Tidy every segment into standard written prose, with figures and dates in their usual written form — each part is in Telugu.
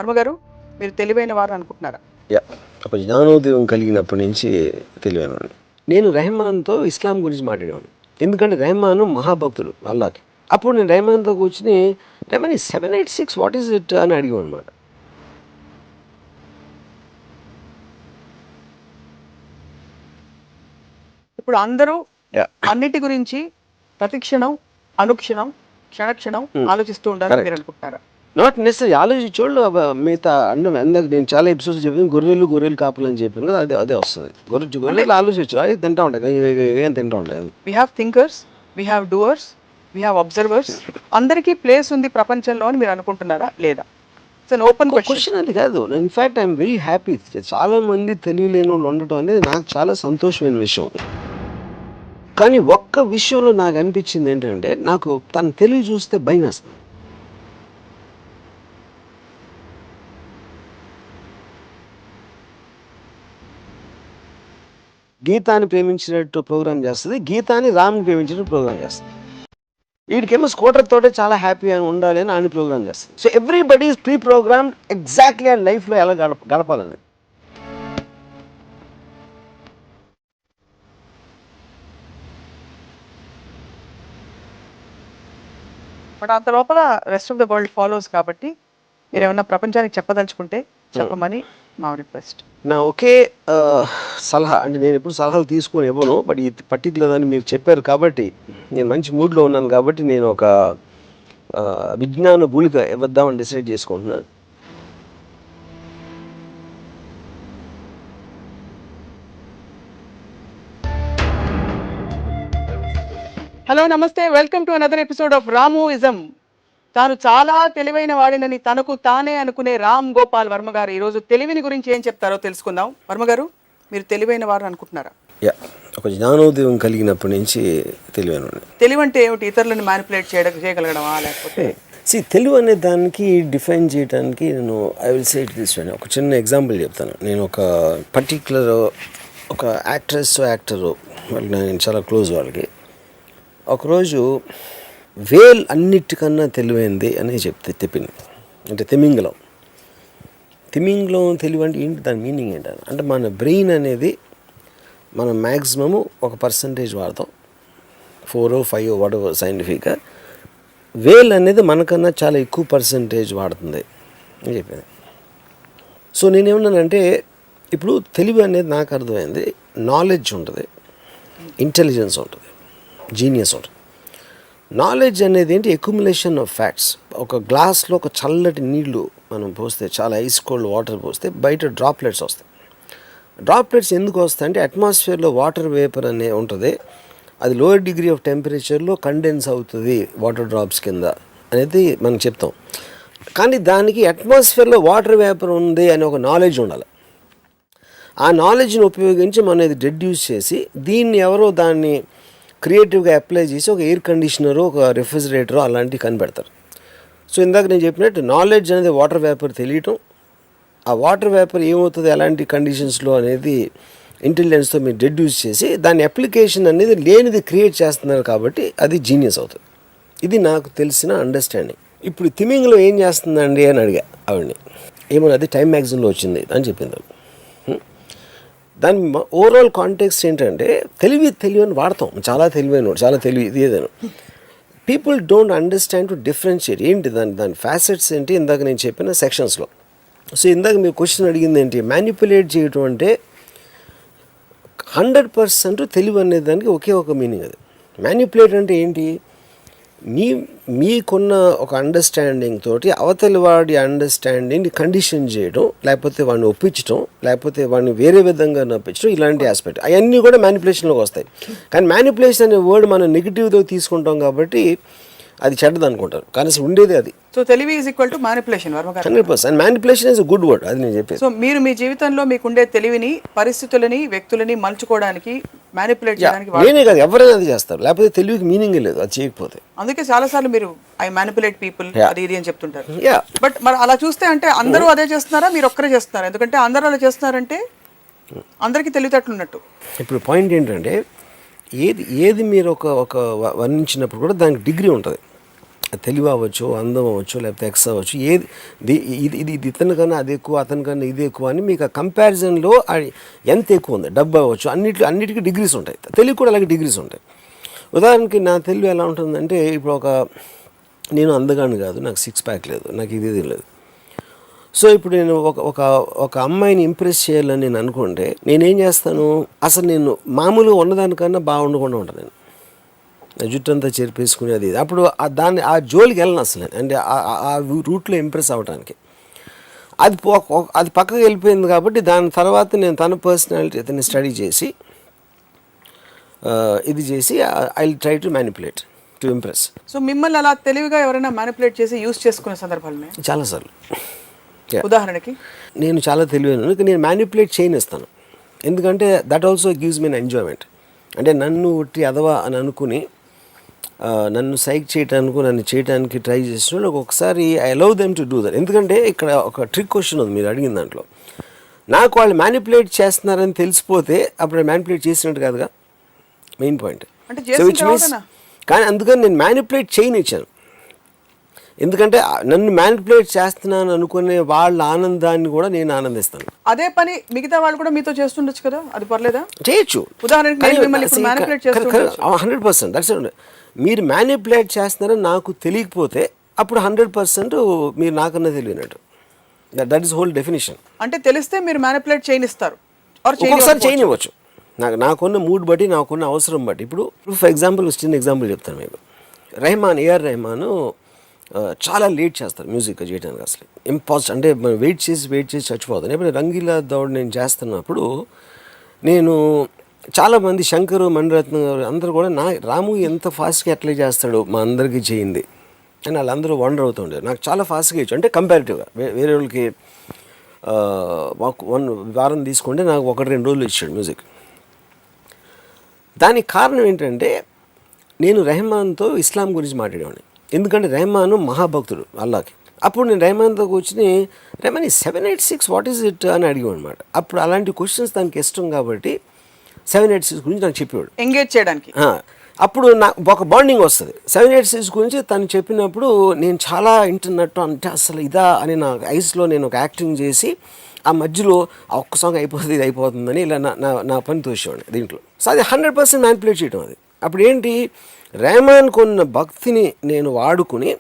వర్మగారు మీరు తెలివైన వారు అనుకుంటున్నారా? ఒక జ్ఞానోదయం కలిగినప్పటి నుంచి తెలియను. నేను రెహమాన్తో ఇస్లాం గురించి మాట్లాడేవాను, ఎందుకంటే రెహమాన్ మహాభక్తుడు అల్లాకి. అప్పుడు నేను రెహమాన్తో కూర్చుని రెహమాన్ 786 వాట్ ఈస్ ఇట్ అని అడిగాను అనమాట. ఇప్పుడు అందరూ అన్నిటి గురించి ప్రతిక్షణం అనుక్షణం క్షణక్షణం ఆలోచిస్తూ ఉండాలని మీరు అనుకుంటున్నారా? నాట్ నెసరీ ఆలోచించోళ్ళు మిగతా అందరికి నేను చాలా ఎపిసోడ్స్ చెప్పాను, గొర్రెలు కాపులు అని చెప్పాను కదా, అదే వస్తుంది. గొర్రెలు ఆలోచించు, అది తింటా ఉంటాయి, ఏం తింటా ఉంటాయి. We have thinkers, we have doers, we have observers. అందరికీ ప్లేస్ ఉంది ప్రపంచంలో అని మీరు అనుకుంటున్నారా లేదా? ఓపెన్ క్వశ్చన్ అది కాదు. In fact I'm very happy. చాలా మంది తెలియలేని వాళ్ళు ఉండటం అనేది నాకు చాలా సంతోషమైన విషయం. కానీ ఒక్క విషయంలో నాకు అనిపించింది ఏంటంటే, నాకు తన తెలివి చూస్తే భయం వేస్తుంది. గీతాన్ని ప్రేమించినట్టు ప్రోగ్రామ్ చేస్తుంది, గీతాన్ని రామ్ని ప్రేమించినట్టు ప్రోగ్రామ్ చేస్తుంది. వీడికేమో స్కూటర్ తోటే చాలా హ్యాపీగా ఉండాలి అని ఆయన ప్రోగ్రామ్ చేస్తుంది. So everybody is pre programme exactly ఆ లైఫ్లో ఎలా గడపాలని. బట్ అంత లోపల rest of the world follows కాబట్టి మీరు ఏమన్నా ప్రపంచానికి చెప్పదలుచుకుంటే చెప్పమని మా రిక్వెస్ట్. నా ఒకే సలహా, అంటే నేను ఎప్పుడు సలహాలు తీసుకొని ఇవ్వను, బట్ ఈ పర్టికులర్ అని మీరు చెప్పారు కాబట్టి నేను మంచి మూడ్లో ఉన్నాను కాబట్టి నేను ఒక విజ్ఞాన భూలిక ఇవ్వద్దామని డిసైడ్ చేసుకుంటున్నాను. హలో, నమస్తే, welcome to another episode of Ramuism. తాను చాలా తెలివైన వాడినని తనకు తానే అనుకునే రామ్ గోపాల్ వర్మ గారు ఈరోజు తెలివిని గురించి ఏం చెప్తారో తెలుసుకుందాం. వర్మ గారు, మీరు తెలివైన వారు అనుకుంటున్నారా? ఒక జ్ఞానోదయం కలిగినప్పటి నుంచి తెలివైన. తెలివి అంటే ఏమిటి? ఇతరులను మ్యానిపులేట్ చేయగలగడమా, లేకపోతే తెలివి అనే దానికి డిఫైన్ చేయడానికి నేను I will say it this way. ఒక చిన్న ఎగ్జాంపుల్ చెప్తాను. నేను ఒక పర్టిక్యులర్ ఒక యాక్టరు వాళ్ళకి నేను చాలా క్లోజ్. ఒకరోజు వేల్ అన్నిటికన్నా తెలివైంది అని చెప్పింది. అంటే తిమింగలం తెలివి అంటే ఏంటి, దాని మీనింగ్ ఏంటని అంటే మన బ్రెయిన్ అనేది మనం మ్యాక్సిమము ఒక పర్సంటేజ్ వాడతాం, 4 or 5 వాడవ సైంటిఫిక్గా. వేల్ అనేది మనకన్నా చాలా ఎక్కువ పర్సంటేజ్ వాడుతుంది అని చెప్పింది. సో నేనేమన్నానంటే, ఇప్పుడు తెలివి అనేది నాకు అర్థమైంది, నాలెడ్జ్ ఉంటుంది, ఇంటెలిజెన్స్ ఉంటుంది, జీనియస్ ఉంటుంది. నాలెడ్జ్ అనేది ఏంటి, అక్యుములేషన్ ఆఫ్ ఫ్యాక్ట్స్. ఒక గ్లాస్లో ఒక చల్లటి నీళ్లు మనం పోస్తే, చాలా ఐస్ కోల్డ్ వాటర్ పోస్తే బయట డ్రాప్లెట్స్ వస్తాయి. డ్రాప్లెట్స్ ఎందుకు వస్తాయి అంటే, అట్మాస్ఫియర్లో వాటర్ వేపర్ అనే ఉంటుంది, అది లోయర్ డిగ్రీ ఆఫ్ టెంపరేచర్లో కండెన్స్ అవుతుంది వాటర్ డ్రాప్స్ కింద అనేది మనం చెప్తాం. కానీ దానికి అట్మాస్ఫియర్లో వాటర్ వేపర్ ఉంది అని ఒక నాలెడ్జ్ ఉండాలి. ఆ నాలెడ్జ్ని ఉపయోగించి మనం ఇది డెడ్యూస్ చేసి, దీన్ని ఎవరో దాన్ని క్రియేటివ్గా అప్లై చేసి ఒక ఎయిర్ కండిషనరు, ఒక రిఫ్రిజిరేటరు అలాంటివి కనిపెడతారు. సో ఇందాక నేను చెప్పినట్టు నాలెడ్జ్ అనేది వాటర్ వేపర్ తెలియటం, ఆ వాటర్ వేపర్ ఏమవుతుంది ఎలాంటి కండిషన్స్లో అనేది ఇంటెలిజెన్స్తో మీరు డెడ్యూస్ చేసి దాని అప్లికేషన్ అనేది లేనిది క్రియేట్ చేస్తున్నారు కాబట్టి అది జీనియస్ అవుతుంది. ఇది నాకు తెలిసిన అండర్స్టాండింగ్. ఇప్పుడు తిమింగ్లో ఏం చేస్తుందండి అని అడిగా ఆవిడని. ఏమో అది టైమ్ మ్యాగజైన్లో వచ్చింది అని చెప్పింది. దాని ఓవరాల్ కాంటెక్స్ట్ ఏంటంటే, తెలివి అని వాడతాం, చాలా తెలివైన, చాలా తెలివి ఇది ఏదైనా. People don't understand to differentiate ఏంటి దాని ఫ్యాసెట్స్ ఏంటి, ఇందాక నేను చెప్పిన సెక్షన్స్లో. సో ఇందాక మీరు క్వశ్చన్ అడిగింది ఏంటి, మ్యానిపులేట్ చేయటం అంటే 100% తెలివి అనే దానికి ఒకే ఒక మీనింగ్. అది మ్యానిపులేట్ అంటే ఏంటి, మీకున్న ఒక అండర్స్టాండింగ్ తోటి అవతలి వాడి అండర్స్టాండింగ్ కండిషన్ చేయడం, లేకపోతే వాడిని ఒప్పించడం, లేకపోతే వాడిని వేరే విధంగా నప్పించడం, ఇలాంటి ఆస్పెక్ట్ అవన్నీ కూడా మ్యానిపులేషన్లోకి వస్తాయి. కానీ మ్యానిపులేషన్ అనే వర్డ్ మనం నెగిటివ్తో తీసుకుంటాం కాబట్టి అది చెడ్డది అనుకుంటారు, కానీ ఉండేది అది. సో తెలివి is equal to manipulation. 100%. Manipulation is good word, అది నేను చెప్పేది. సో మీరు మీ జీవితంలో మీకుండే తెలివిని, పరిస్థితులని, వ్యక్తులని మలుచుకోవడానికి, మ్యానిపులేట్ చేయడానికి నేనే కాదు, ఎవరైనా అది చేస్తారు, లేకపోతే తెలివికి మీనింగే లేదు అది చేయకపోతే. అందుకే చాలాసార్లు మీరు ఐ మ్యానిపులేట్ పీపుల్ అది ఇది అని చెప్తుంటారు. బట్ మరి అలా చూస్తే అంటే అందరూ అదే చేస్తున్నారా, మీరు ఒక్కరే చేస్తున్నారా? ఎందుకంటే అందరూ అలా చేస్తున్నారంటే అందరికీ తెలివితేటలు ఉన్నట్టు. ఇప్పుడు పాయింట్ ఏంటంటే, ఏది మీరు ఒక వర్ణించినప్పుడు కూడా దానికి డిగ్రీ ఉంటుంది. తెలివి అవ్వచ్చు, అందం అవ్వచ్చు, లేకపోతే ఎక్స్ అవ్వచ్చు, ఏది ఇది ఇది ఇది ఇతనికన్నా అది ఎక్కువ, అతనికన్నా ఇది ఎక్కువ అని మీకు ఆ కంపారిజన్లో ఎంత ఎక్కువ ఉంది, డబ్బు అవ్వచ్చు, అన్నిటికీ డిగ్రీస్ ఉంటాయి. తెలివి కూడా అలాగే డిగ్రీస్ ఉంటాయి. ఉదాహరణకి నా తెలివి ఎలా ఉంటుందంటే, ఇప్పుడు నేను అందగాను కాదు, నాకు 6 ప్యాక్ లేదు, నాకు ఇది లేదు. సో ఇప్పుడు నేను ఒక అమ్మాయిని ఇంప్రెస్ చేయాలని నేను అనుకుంటే నేనేం చేస్తాను, అసలు నేను మామూలుగా ఉన్నదానికన్నా బాగుండకుండా ఉంటాను. నేను జుట్టు అంతా చెరిపేసుకుని అది అప్పుడు ఆ జోలికి వెళ్ళను అసలు. అంటే ఆ రూట్లో ఇంప్రెస్ అవ్వడానికి అది పక్కకి వెళ్ళిపోయింది. కాబట్టి దాని తర్వాత నేను తన పర్సనాలిటీ అతన్ని స్టడీ చేసి ఇది చేసి I will try to manipulate to impress. So మిమ్మల్ని అలా తెలివిగా ఎవరైనా మ్యానిపులేట్ చేసి యూస్ చేసుకునే సందర్భాలు చాలాసార్లు. ఉదాహరణకి నేను చాలా తెలివైన, నేను మ్యానిపులేట్ చేయనిస్తాను. ఎందుకంటే that also gives me enjoyment. అంటే నన్ను ఉట్టి అదవా అని అనుకుని నన్ను సైక్ చేయటానికి, నన్ను చేయడానికి ట్రై చేసిన వాళ్ళు ఒకసారి I allow them to do that. ఎందుకంటే ఇక్కడ ఒక ట్రిక్ క్వశ్చన్ ఉంది మీరు అడిగిన దాంట్లో. నాకు వాళ్ళు మ్యానిపులేట్ చేస్తున్నారని తెలిసిపోతే అప్పుడు మ్యానిపులేట్ చేసినట్టు కాదుగా, main point. So which means, కానీ అందుకని నేను మ్యానిపులేట్ చేయనిచ్చాను. ఎందుకంటే నన్ను మ్యానిపులేట్ చేస్తున్నాను అనుకునే వాళ్ళ ఆనందాన్ని కూడా నేను ఆనందిస్తాను. అదే పని మిగతా వాళ్ళు కూడా మీతో చేస్తుండొచ్చు కదా, అది పర్లేదా? చేయొచ్చు. ఉదాహరణకి 100%. దట్స్ మీరు మ్యానిపులేట్ చేస్తున్నారని నాకు తెలియకపోతే అప్పుడు 100% మీరు నాకన్నా తెలియనట్టు. That is whole definition. అంటే తెలిస్తే మీరు మ్యానిపులేట్ చేయనిస్తారు, ఒక్కొక్కసారి చేయనివ్వచ్చు. నాకున్న మూడ్ బట్టి, నాకున్న అవసరం బట్టి. ఇప్పుడు ఫర్ ఎగ్జాంపుల్ చిన్న ఎగ్జాంపుల్ చెప్తాను మీకు. ఏఆర్ రెహమాన్ చాలా లేట్ చేస్తారు మ్యూజిక్ చేయడానికి. అసలు ఇంపాసిబుల్. అంటే మనం వెయిట్ చేసి చచ్చిపోతాను. ఎప్పుడు రంగీలా దౌడ్ నేను చేస్తున్నప్పుడు నేను చాలామంది శంకరు, మణిరత్నం గారు అందరూ కూడా రాము ఎంత ఫాస్ట్గా ఎట్లా చేస్తాడు, మా అందరికీ చేయింది అని వాళ్ళందరూ వండర్ అవుతుండేది. నాకు చాలా ఫాస్ట్గా ఇచ్చు. అంటే కంపారిటివ్గా వేరే వాళ్ళకి మాకు 1 వారం తీసుకుంటే నాకు 1-2 రోజులు ఇచ్చాడు మ్యూజిక్. దానికి కారణం ఏంటంటే నేను రెహమాన్తో ఇస్లాం గురించి మాట్లాడేవాడిని. ఎందుకంటే రెహమాన్ మహాభక్తుడు అల్లాకి. అప్పుడు నేను రెహమాన్తో కూర్చుని, రెహమాన్ 786 వాట్ ఈజ్ ఇట్ అని అడిగాను అనమాట. అప్పుడు అలాంటి క్వశ్చన్స్ దానికి ఇష్టం కాబట్టి 786 గురించి నాకు చెప్పేవాడు, ఎంగేజ్ చేయడానికి. అప్పుడు నాకు ఒక బాండింగ్ వస్తుంది. 786 గురించి తను చెప్పినప్పుడు నేను చాలా వింటున్నట్టు, అంటే అసలు ఇదా అని నా ఐస్లో నేను ఒక యాక్టింగ్ చేసి ఆ మధ్యలో ఆ ఒక్క సాంగ్ అయిపోతుంది, ఇది అయిపోతుందని ఇలా నా పని తోసేవాడిని దీంట్లో. సో అది 100% మ్యానిపులేట్ చేయడం. అది అప్పుడు ఏంటి, రెహమాన్కు ఉన్న భక్తిని నేను వాడుకుని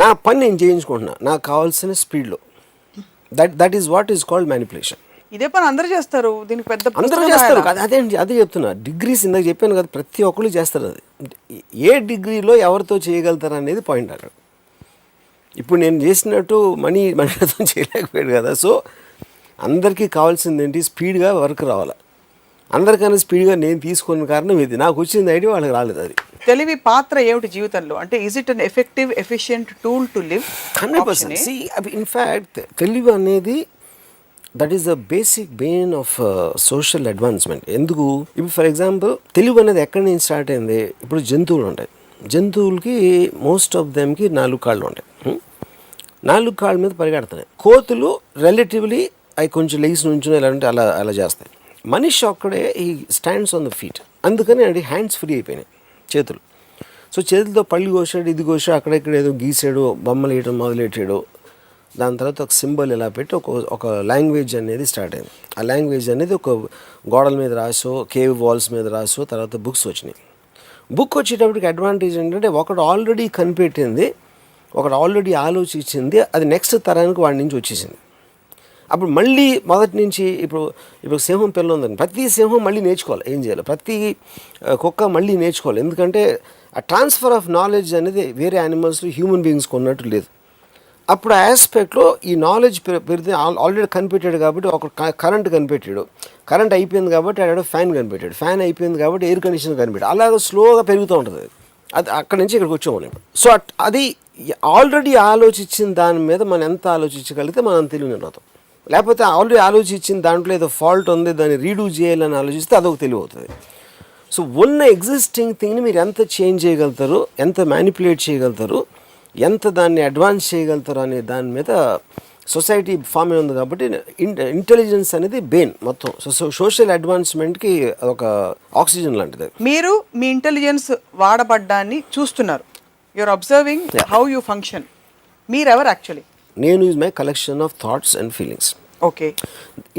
నా పని నేను చేయించుకుంటున్నా నాకు కావాల్సిన స్పీడ్లో. That is what is called manipulation. ఇదే పని అందరూ చేస్తారు, దీనికి పెద్ద అందరూ చేస్తారు. అదే చెప్తున్నా. డిగ్రీస్ ఇందాక చెప్పాను కదా, ప్రతి ఒక్కరు చేస్తారు. అది ఏ డిగ్రీలో ఎవరితో చేయగలుగుతారు అనేది పాయింట్ అక్కడ. ఇప్పుడు నేను చేసినట్టు మణితో చేయలేకపోయాడు కదా. సో అందరికీ కావాల్సింది ఏంటి, స్పీడ్గా వర్క్ రావాలి. అందరికన్నా స్పీడ్గా నేను తీసుకున్న కారణం ఇది. నాకు వచ్చింది ఐడియా వాళ్ళకి రాలేదు. అది తెలివి పాత్ర ఏమిటి జీవితంలో? అంటే is it an effective efficient tool to live? 100%. In fact తెలివి అనేది that is the basic Bain of social advancement. ఎందుకు, ఇప్పుడు ఫర్ ఎగ్జాంపుల్ తెలివి అనేది ఎక్కడి నుంచి స్టార్ట్ అయింది. ఇప్పుడు జంతువులు ఉంటాయి. జంతువులకి మోస్ట్ ఆఫ్ దెమ్కి 4 కాళ్ళు ఉంటాయి. 4 కాళ్ళ మీద పరిగెడుతున్నాయి. కోతులు రిలేటివ్లీ అవి కొంచెం లెగ్స్ నుంచి ఎలా అంటే అలా చేస్తాయి. మనిషి ఒక్కడే ఈ స్టాండ్స్ ఆన్ ద ఫీట్. అందుకని అది హ్యాండ్స్ ఫ్రీ అయిపోయినాయి, చేతులు. సో చేతులతో పళ్ళు కోసాడు, ఇది కోసాడు, అక్కడెక్కడ ఏదో గీసాడు, బొమ్మలు వేయడం మొదలెట్టాడు. దాని తర్వాత ఒక సింబల్ ఇలా పెట్టి ఒక లాంగ్వేజ్ అనేది స్టార్ట్ అయింది. ఆ లాంగ్వేజ్ అనేది ఒక గోడల మీద రాసో, కేవ్ వాల్స్ మీద రాసో, తర్వాత బుక్స్ వచ్చినాయి. బుక్ వచ్చేటప్పటికి అడ్వాంటేజ్ ఏంటంటే ఒకడు ఆల్రెడీ కనిపెట్టింది, ఒకడు ఆల్రెడీ ఆలోచించింది, అది నెక్స్ట్ తరానికి వాడి నుంచి వచ్చేసింది. అప్పుడు మళ్ళీ మొదటి నుంచి ఇప్పుడు సింహం పిల్ల ఉందని ప్రతి సింహం మళ్ళీ నేర్చుకోవాలి ఏం చేయాలి, ప్రతి కుక్క మళ్ళీ నేర్చుకోవాలి. ఎందుకంటే ఆ ట్రాన్స్ఫర్ ఆఫ్ నాలెడ్జ్ అనేది వేరే యానిమల్స్లో హ్యూమన్ బీయింగ్స్కి ఉన్నట్టు లేదు. అప్పుడు ఆ ఆస్పెక్ట్లో ఈ నాలెడ్జ్ పెరిగితే ఆల్రెడీ కనిపెట్టాడు కాబట్టి ఒక కరెంట్ కనిపెట్టాడు, కరెంట్ అయిపోయింది కాబట్టి ఆడ ఫ్యాన్ కనిపెట్టాడు, ఫ్యాన్ అయిపోయింది కాబట్టి ఎయిర్ కండిషనర్ కనిపెట్టాడు. అలాగే స్లోగా పెరుగుతూ ఉంటుంది. అది అక్కడి నుంచి ఇక్కడికి వచ్చాము. సో అది ఆల్రెడీ ఆలోచించిన దాని మీద మనం ఎంత ఆలోచించగలిగితే మనం తెలివిని అవుతాం. లేకపోతే ఆల్రెడీ ఆలోచించిన దాంట్లో ఏదో ఫాల్ట్ ఉంది, దాన్ని రీడూ చేయాలని ఆలోచిస్తే అదొక తెలివి అవుతుంది. సో ఉన్న ఎగ్జిస్టింగ్ థింగ్ని మీరు ఎంత చేంజ్ చేయగలుగుతారు, ఎంత మ్యానిపులేట్ చేయగలుగుతారు, ఎంత దాన్ని అడ్వాన్స్ చేయగలుగుతారు అనే దాని మీద సొసైటీ ఫామ్ అయి ఉంది. కాబట్టి ఇంటెలిజెన్స్ అనేది బెయిన్ మొత్తం. సో సోషల్ అడ్వాన్స్మెంట్కి ఒక ఆక్సిజన్ లాంటిది. మీరు మీ ఇంటెలిజెన్స్ వాడబడ్డాన్ని చూస్తున్నారు, you're observing how you function. మీరెవరు యాక్చువల్లీ? నేను is my collection of thoughts and feelings. Okay.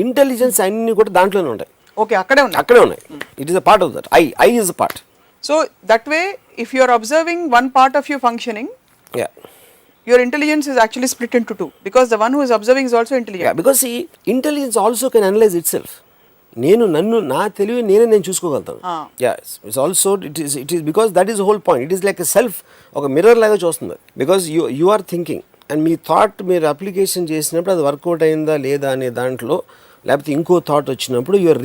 Intelligence అన్నీ కూడా దాంట్లోనే ఉంటాయి. ఓకే, అక్కడే ఉన్నాయి. అక్కడే ఉన్నాయి. It is a part of that. I is a part. So that way if you are observing one part of you functioning, yeah, your intelligence is actually split into two, because the one who is observing is also intelligent. Yeah, because see, intelligence also can analyze itself. నా తెలివి నేను చూసుకోగలుగుతాను. It's also it is because that is whole point. It is like a self, ఒక మిర్రర్ లాగా చూస్తుంది. Because you are thinking and మీ థాట్ మీరు అప్లికేషన్ చేసినప్పుడు అది వర్కౌట్ అయిందా లేదా అనే దాంట్లో, లేకపోతే ఇంకో థాట్ వచ్చినప్పుడు you're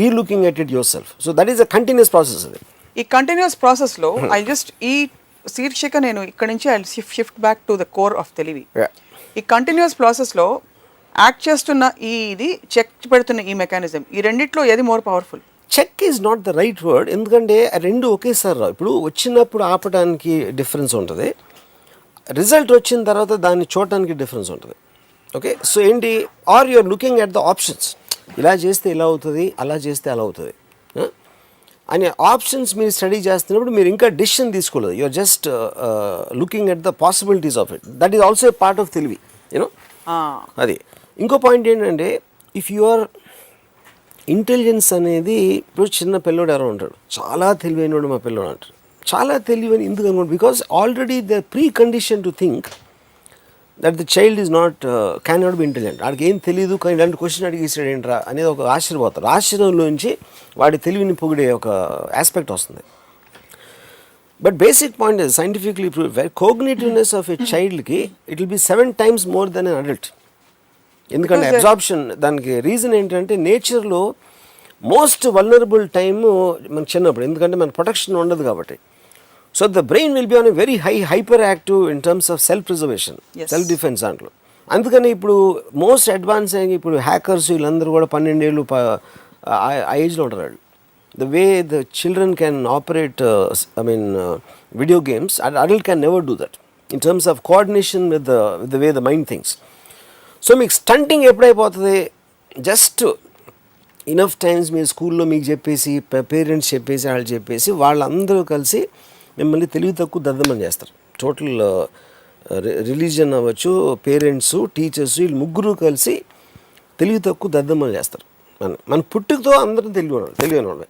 relooking at it yourself. So that is a continuous process. అది ఈ కంటిన్యూస్ ప్రాసెస్లో ఐ జస్ట్ ఈ శీర్షిక నేను ఇక్కడ నుంచి I shift back to the core of తెలివి. ఈ కంటిన్యూస్ ప్రాసెస్లో యాక్ట్ చేస్తున్న ఇది చెక్ పెడుతున్న ఈ మెకానిజం, ఈ రెండిట్లో ఏది more powerful? Check is not the right word, ఎందుకంటే రెండు ఒకేసారి రావు. ఇప్పుడు వచ్చినప్పుడు ఆపడానికి డిఫరెన్స్ ఉంటుంది, రిజల్ట్ వచ్చిన తర్వాత దాన్ని చూడటానికి డిఫరెన్స్ ఉంటుంది. ఓకే, సో ఏంటి, are you're looking at the options. ఇలా చేస్తే ఇలా అవుతుంది, అలా చేస్తే అలా అవుతుంది అనే ఆప్షన్స్ మీరు స్టడీ చేస్తున్నప్పుడు మీరు ఇంకా డిసిషన్ తీసుకోలేదు. You're just looking at the possibilities of it. That is also a part of తెలివి, యూనో. అది ఇంకో పాయింట్ ఏంటంటే, ఇఫ్ యువర్ ఇంటెలిజెన్స్ అనేది, ఇప్పుడు చిన్న పిల్లోడు ఎవరో ఉంటాడు, చాలా తెలివైనడు మా పిల్లోడు అంటారు. చాలా తెలివైన ఎందుకు అనుకోండి, because already the pre condition to think that the child is not can not be intelligent. వాడికి ఏం తెలియదు, కానీ ఇలాంటి క్వశ్చన్ అడిగేసాడు ఏంట్రా అనేది ఒక ఆశ్చర్యపోతారు. ఆశ్చర్యంలోంచి వాడి తెలివిని పొగిడే ఒక ఆస్పెక్ట్ వస్తుంది. But basic point is scientifically proved, cognitiveness of a చైల్డ్కి it will be 7 times more than an adult. ఎందుకంటే అబ్జార్ప్షన్, దానికి రీజన్ ఏంటంటే నేచర్లో మోస్ట్ వల్నరబుల్ టైము మనకు చిన్నప్పుడు, ఎందుకంటే మన ప్రొటెక్షన్ ఉండదు కాబట్టి. So the brain will be on a very hyper active in terms of self preservation, self defence దాంట్లో. అందుకని ఇప్పుడు మోస్ట్ అడ్వాన్స్ అయ్యి ఇప్పుడు హ్యాకర్స్ వీళ్ళందరూ కూడా 12 ఏళ్ళు ఆ ఏజ్లో ఉంటారు వాళ్ళు. The way the children can operate video games, adult can never do that in terms of coordination with the way the mind things. So మీకు స్టంటింగ్ ఎప్పుడైపోతుంది, జస్ట్ ఇనఫ్ టైమ్స్ మీరు స్కూల్లో మీకు చెప్పేసి, పేరెంట్స్ చెప్పేసి, వాళ్ళు చెప్పేసి, వాళ్ళందరూ కలిసి మిమ్మల్ని తెలివి తక్కువ దద్దమని చేస్తారు. టోటల్ రిలీజియన్ అవ్వచ్చు, పేరెంట్స్, టీచర్స్, వీళ్ళు ముగ్గురు కలిసి తెలివి తక్కువ దద్దమని చేస్తారు. మన పుట్టుకతో అందరం తెలివైన వాళ్ళే.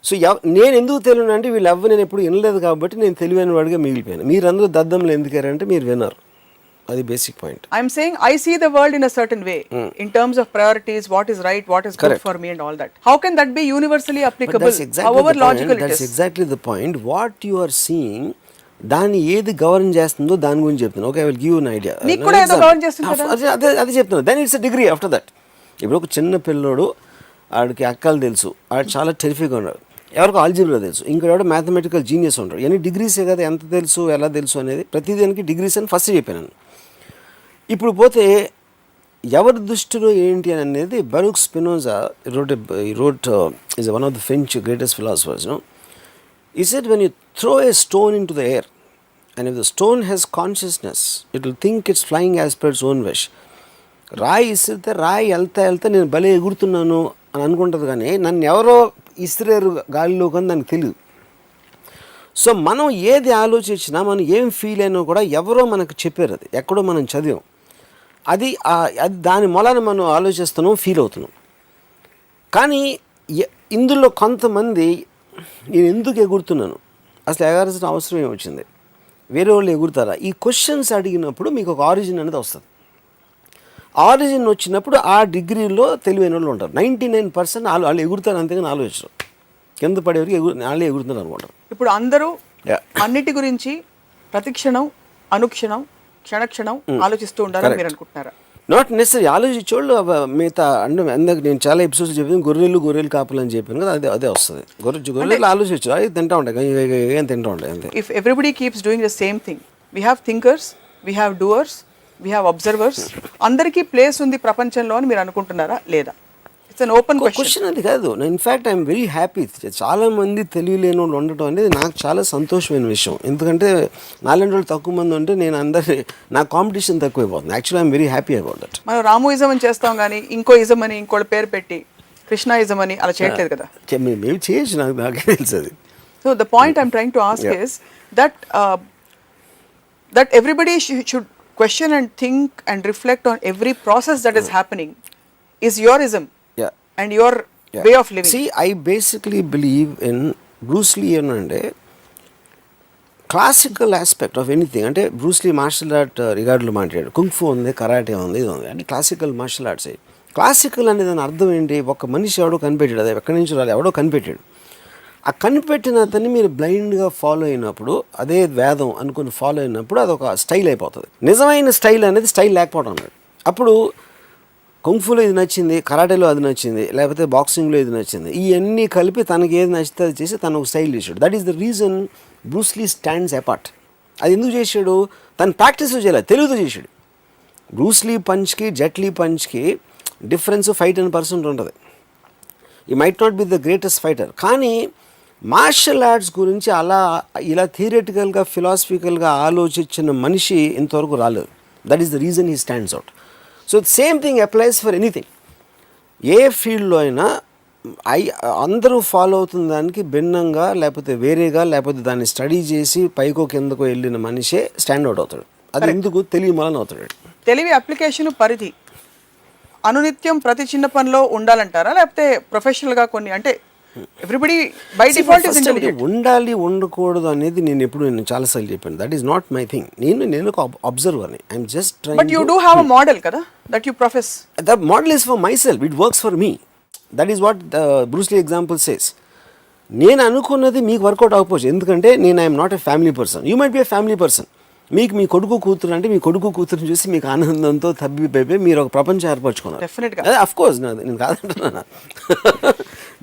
సో నేను ఎందుకు తెలియను అంటే, వీళ్ళు నేను ఎప్పుడు వినలేదు కాబట్టి నేను తెలివైన వాడిగా మిగిలిపోయాను. మీరందరూ దద్దములు ఎందుకారంటే మీరు విన్నారు. అది basic point. I'm saying I see the world in a certain way in terms of priorities, what is right, what is good for me and all that. How can that be universally applicable, however logical it is? That's exactly the point. What you are seeing, దాన్ని ఏది గవర్న్ చేస్తుందో దాని గురించి చెప్తున్నాను. Okay, I will give you an idea. మీకు కూడా ఏదో గవర్న్ చేస్తుంది కదా? అదే చెప్తున్నాను. Then it's a degree after that. ఇప్పుడు ఒక చిన్న పిల్లోడు, ఆడికి అక్కలు తెలుసు, ఆడు చాలా టెరిఫిక్గా ఉన్నాడు, ఎవరికి ఆల్జీబ్రా తెలుసు, ఇంకోటి మ్యాథమెటికల్ జీనియస్ ఉంటాడు. ఇవన్నీ డిగ్రీసే కదా, ఎంత తెలుసు ఎలా తెలుసు అనేది ప్రతిదానికి డిగ్రీస్ అని ఫస్ట్ చెప్పాను. ఇప్పుడు పోతే ఎవరి దృష్టిలో ఏంటి అని అనేది, బరూక్ Spinoza wrote is one of the French greatest philosophers. He said, when you throw a stone into the air, and if the stone has consciousness, it will think it's flying as per its own wish. రాయి ఇసిరితే రాయి వెళ్తా నేను భలే ఎగురుతున్నాను అని అనుకుంటుంది, కానీ నన్ను ఎవరో ఇసిరేరు గాలిలో కానీ దానికి తెలియదు. సో మనం ఏది ఆలోచించినా, మనం ఏం ఫీల్ అయినా కూడా ఎవరో మనకు చెప్పారు, అది ఎక్కడో మనం చదివాం, అది దాని మూలాన మనం ఆలోచిస్తున్నాం, ఫీల్ అవుతున్నాం. కానీ ఇందులో కొంతమంది, నేను ఎందుకు ఎగురుతున్నాను, అసలు ఎగరాల్సిన అవసరం ఏమొచ్చింది, వేరే వాళ్ళు ఎగురుతారా, ఈ క్వశ్చన్స్ అడిగినప్పుడు మీకు ఒక ఆరిజిన్ అనేది వస్తుంది. ఆరిజిన్ వచ్చినప్పుడు ఆ డిగ్రీలో తెలివైన వాళ్ళు ఉంటారు. 99% వాళ్ళు ఎగురుతారు, అంతేగాని ఆలోచించరు. కింద పడేవరికి వాళ్ళే ఎగురుతున్నారు అనుకుంటారు. ఇప్పుడు అందరూ అన్నిటి గురించి ప్రతిక్షణం, అనుక్షణం, క్షణక్షణం ఆలోచిస్తూ ఉండాలని మీరు అనుకుంటున్నారా? Not necessary. ఆలోచించోళ్ళు మిగతా అంటే అందరికి నేను చాలా ఎపిసోడ్స్ చెప్పాను, గొర్రెలు కాపులని చెప్పాను కదా, అదే వస్తుంది. గొర్రెలు ఆలోచించు, అది తింటా ఉంటాయి, ఏం తింటా ఉంటాయి అంతే. If everybody keeps doing the same thing, we have thinkers, we have doers, we have observers, అందరికీ ప్లేస్ ఉంది ప్రపంచంలో అని మీరు అనుకుంటున్నారా లేదా? It's an open question. అది కాదు, ఇన్ఫ్యాక్ట్ ఐఎమ్ వెరీ హ్యాపీ. చాలామంది తెలియలేని వాళ్ళు ఉండటం అనేది నాకు చాలా సంతోషమైన విషయం. ఎందుకంటే నాలుగు రోజులు తక్కువ మంది ఉంటే నేను నా కాంపిటీషన్ తక్కువైపోతుంది. Actually I'm very happy about that. మనం రాముయిజం అని చేస్తాం కానీ ఇంకో ఇజం అని ఇంకోటి పేరు పెట్టి కృష్ణాయిజం అని అలా చేయట్లేదు కదా. మేము చేయొచ్చు, నాకే తెలుసు అది. So the point I'm trying to ask is that that everybody should question and think and reflect on every process that is happening is yorism Yeah. and your Yeah. way of living. See, I basically believe in Bruce Lee అంటే క్లాసికల్ ఆస్పెక్ట్ ఆఫ్ ఎనీథింగ్. అంటే బ్రూస్ లీ మార్షల్ ఆర్ట్ రిగార్డులో మాట్లాడాడు, కుంగ్ఫు ఉంది, కరాటే ఉంది, ఇది ఉంది, అంటే క్లాసికల్ మార్షల్ ఆర్ట్స్. క్లాసికల్ అనే దాని అర్థం ఏంటి? ఒక మనిషి ఎవడో కనిపెట్టాడు, అది ఎక్కడి నుంచి రాలేదు, ఎవడో కనిపెట్టాడు. ఆ కనిపెట్టిన అతన్ని మీరు బ్లైండ్గా ఫాలో అయినప్పుడు, అదే వేదం అనుకుని ఫాలో అయినప్పుడు అదొక స్టైల్ అయిపోతుంది. నిజమైన స్టైల్ అనేది స్టైల్ లేకపోవడం అన్నాడు. అప్పుడు కుంగ్ఫులో ఇది నచ్చింది, కరాటేలో అది నచ్చింది, లేకపోతే బాక్సింగ్లో ఇది నచ్చింది, ఇవన్నీ కలిపి తనకి ఏది నచ్చితే అది చేసి తను ఒక స్టైల్ చేశాడు. That is the reason Bruce Lee stands apart. అది ఎందుకు చేశాడు? తను ప్రాక్టీస్ చేయలేదు, తెలుగుతో చేశాడు. బ్రూస్ లీ పంచ్కి జెట్ లీ పంచ్కి డిఫరెన్స్ 5-10% ఉంటుంది. He might not be the greatest fighter, కానీ మార్షల్ ఆర్ట్స్ గురించి ఇలా థియరిటికల్గా ఫిలాసఫికల్గా ఆలోచించిన మనిషి ఇంతవరకు రాలేదు. That is the reason he stands out. So same thing applies for anything. ఏ ఫీల్డ్లో అయినా అందరూ ఫాలో అవుతున్న దానికి భిన్నంగా, లేకపోతే వేరేగా, లేకపోతే దాన్ని స్టడీ చేసి పైకో కిందకో వెళ్ళిన మనిషే స్టాండ్ అవుట్ అవుతాడు. అది ఎందుకు తెలివి వలన అవుతాడు. తెలివి అప్లికేషన్ పరిధి అనునిత్యం ప్రతి చిన్న పనిలో ఉండాలంటారా, లేకపోతే ప్రొఫెషనల్గా కొన్ని, అంటే everybody by default is intelligent? ఉండాలి, ఉండకూడదు అనేది నేను చాలాసార్లు చెప్పాను. That is not my thing. నేను ఒక అబ్జర్వర్ని. I'm just trying. But you do have a model కదా that you profess. The model is for myself, it works for me. That is what Bruce Lee example says. నేను అనుకున్నది మీకు వర్కౌట్ అవ్వకపోవచ్చు, ఎందుకంటే నేను I'm not a family person. You might be a family person. మీకు మీ కొడుకు కూతురు అంటే మీ కొడుకు కూతురుని చూసి మీకు ఆనందంతో తబ్బిపోయి మీరు ఒక ప్రపంచం ఏర్పరచుకున్నారు. డెఫినెట్గా. అదే అఫ్ కోర్స్, నేను కాదంటున్నా.